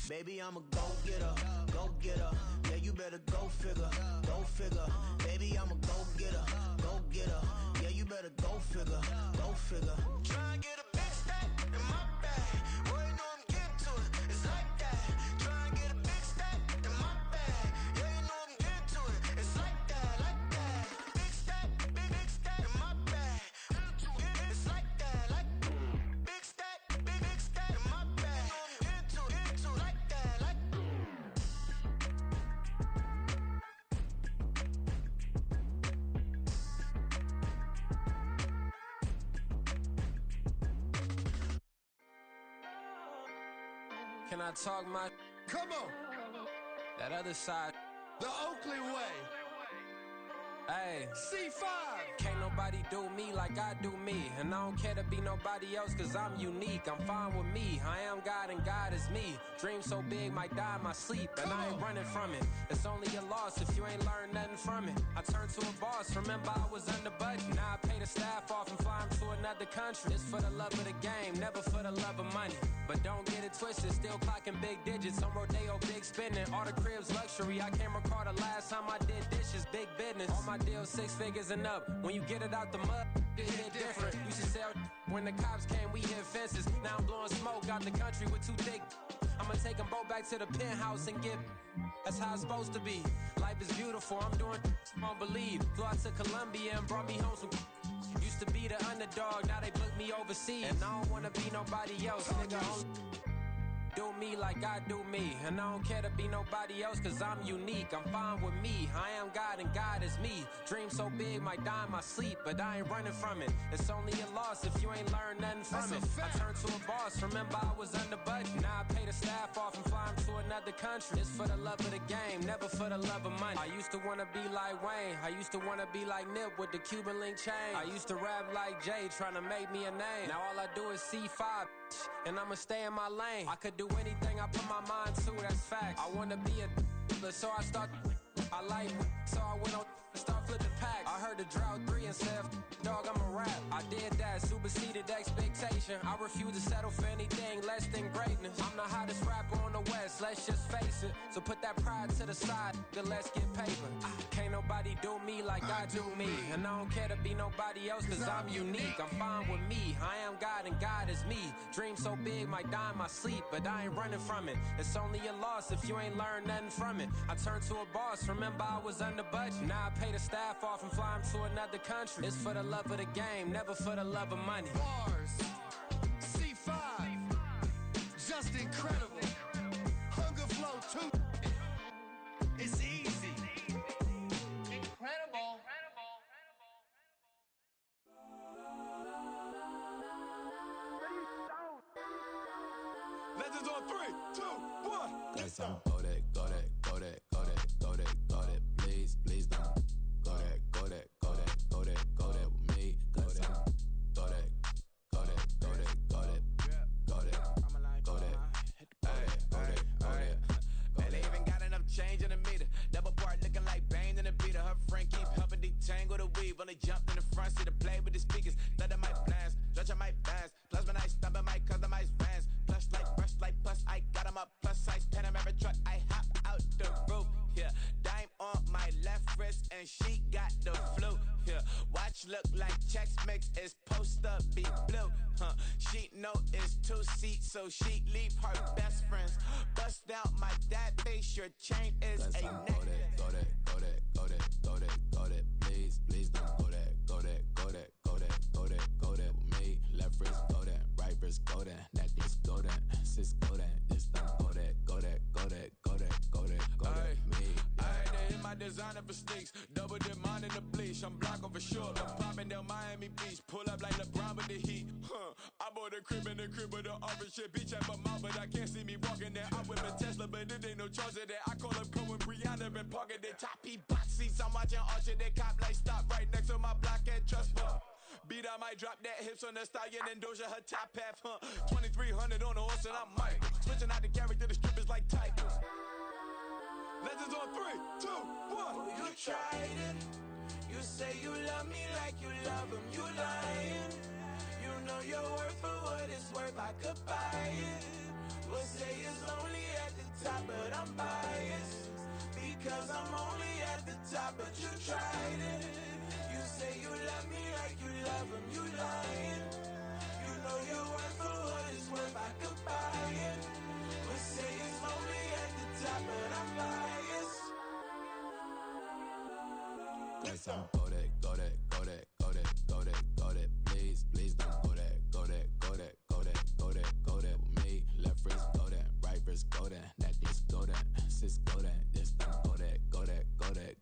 Baby, I'm a go-getter, go-getter. Yeah, you better go figure, go figure. Baby, I'm a go-getter, go-getter. Yeah, you better go figure, go figure. Try and get a big stack in my bag. Boy, you know I'm getting to it, it's like that. Try and get a big stack in my bag. Yeah, you know I'm getting to it, it's like that, like that. Big stack, big stack in my bag. It's like that, like big stack, big stack in my bag. You know I'm getting to it, like that, like. Can I talk my? Come on. That other side. The Oakley way. Hey. C5. Can't nobody do me like I do me. And I don't care to be nobody else cause I'm unique. I'm fine with me. I am God and God is me. Dream so big might die in my sleep. And I ain't running from it. It's only a loss if you ain't learned nothing from it. I turned to a boss. Remember I was under budget. Now I pay the staff off and fly them to another country. It's for the love of the game, never for the love of money. But don't get it twisted, still clocking big digits. On Rodeo, big spending. All the cribs luxury. I can't recall the last time I did dishes. Big business. All my deals 6 figures and up. When you get it out the mud, it hit different. Used to sell when the cops came, we hit fences. Now I'm blowing smoke out the country with 2 thick. I'ma take them both back to the penthouse and get. That's how it's supposed to be. Life is beautiful, I'm doing won't believe. Flew out to Colombia and brought me home some. Used to be the underdog, now they book me overseas. And I don't wanna be nobody else, nigga. Do me like I do me. And I don't care to be nobody else cause I'm unique. I'm fine with me. I am God and God is me. Dream so big might die in my sleep, but I ain't running from it. It's only a loss if you ain't learned nothing from it. I turned to a boss. Remember I was under budget. Now I pay the staff off and fly them to another country. It's for the love of the game, never for the love of money. I used to wanna be like Wayne. I used to wanna be like Nip with the Cuban link chain. I used to rap like Jay, trying to make me a name. Now all I do is C5, and I'ma stay in my lane. I could do anything I put my mind to, that's facts. I wanna be a so I start. I like so I went on start flipping packs. I heard the drought 3 and said, dog, I'm a rap. I did that, superseded expectation. I refuse to settle for anything less than greatness. I'm the hottest rapper on the West, let's just face it. So put that pride to the side, then let's get paper. Can't nobody nobody do me like I do me. And I don't care to be nobody else, cause I'm unique. I'm fine with me, I am God and God is me. Dream so big, might die in my sleep, but I ain't running from it. It's only a loss if you ain't learned nothing from it. I turned to a boss, remember I was under budget. Now I pay the staff off and fly them to another country. It's for the love of the game, never for the love of money. Bars, C5, just incredible. Hunger flow too. It's easy. Incredible. Legends on 3, 2, 1. Guess I'm go that, go that, go that, go that, go that, go that. Please, please don't go that, go that, go that, go that, go that with me. Go that, go that, go that, go that, go that, go that, go that, go that. Man, they even got enough change in the meter. Double part looking like Bane in the beater. Her friend keep helping detangle the weave. When they jumped in the front seat to play with the speakers. Let my plans, stretch on my fans. Plus when I stop at my customized fans. Plush like brush like plus I got them up plus size Panamera truck. I hop out the roof. Yeah, dime on my left wrist and she got the flu. Yeah, watch look like Chex Mix is post up be blue. She know it's 2 seats, so she leave her best friends. Bust out my dad face, your chain is a neck. Go that, go that, go that, go that, go that. Please, please don't go that, go that, go that, go that, go that, go that with me. Left wrist go that, right wrist go that, necklace go that, sis go that, just don't go that, go that, go that, go that, go that, go that, me. I had to hit my designer for sneaks. Double dip mine in the bleach. I'm blocking for sure. I'm popping down Miami Beach. Pull up like LeBron with the heat. I bought a crib in the crib with the orange shit. Beach at my mouth, but I can't see me walking there. I whip a Tesla, but it ain't no charge of that. I call up Pro and Brianna and parking the top box seats. I'm watching Archer, they cop like stop right next to my block at Trust Bar. Beat, I might drop that hips on the stallion and Doja her top half, 2300 on the horse and I might. Switching out the character, the strippers like Tigers. Legends on 3, 2, 1. You tried it. You say you love me like you love him. You lying. You know your worth for what it's worth. I could buy it. We'll say it's lonely at the top, but I'm biased. Because I'm only at the top, but you tried it. You say you love me like you love him. You lying. You know your worth for what it's worth. I could buy it. We'll say it's lonely at the top, but I'm biased. Guess I'm go that, go that, go that, go that, go that, go that. Please, please don't go that, go that, go that, go that, go that, go that with me. Left wrist go that, right wrist go that, necklace go that, sis go that, just don't go that, go that, go that,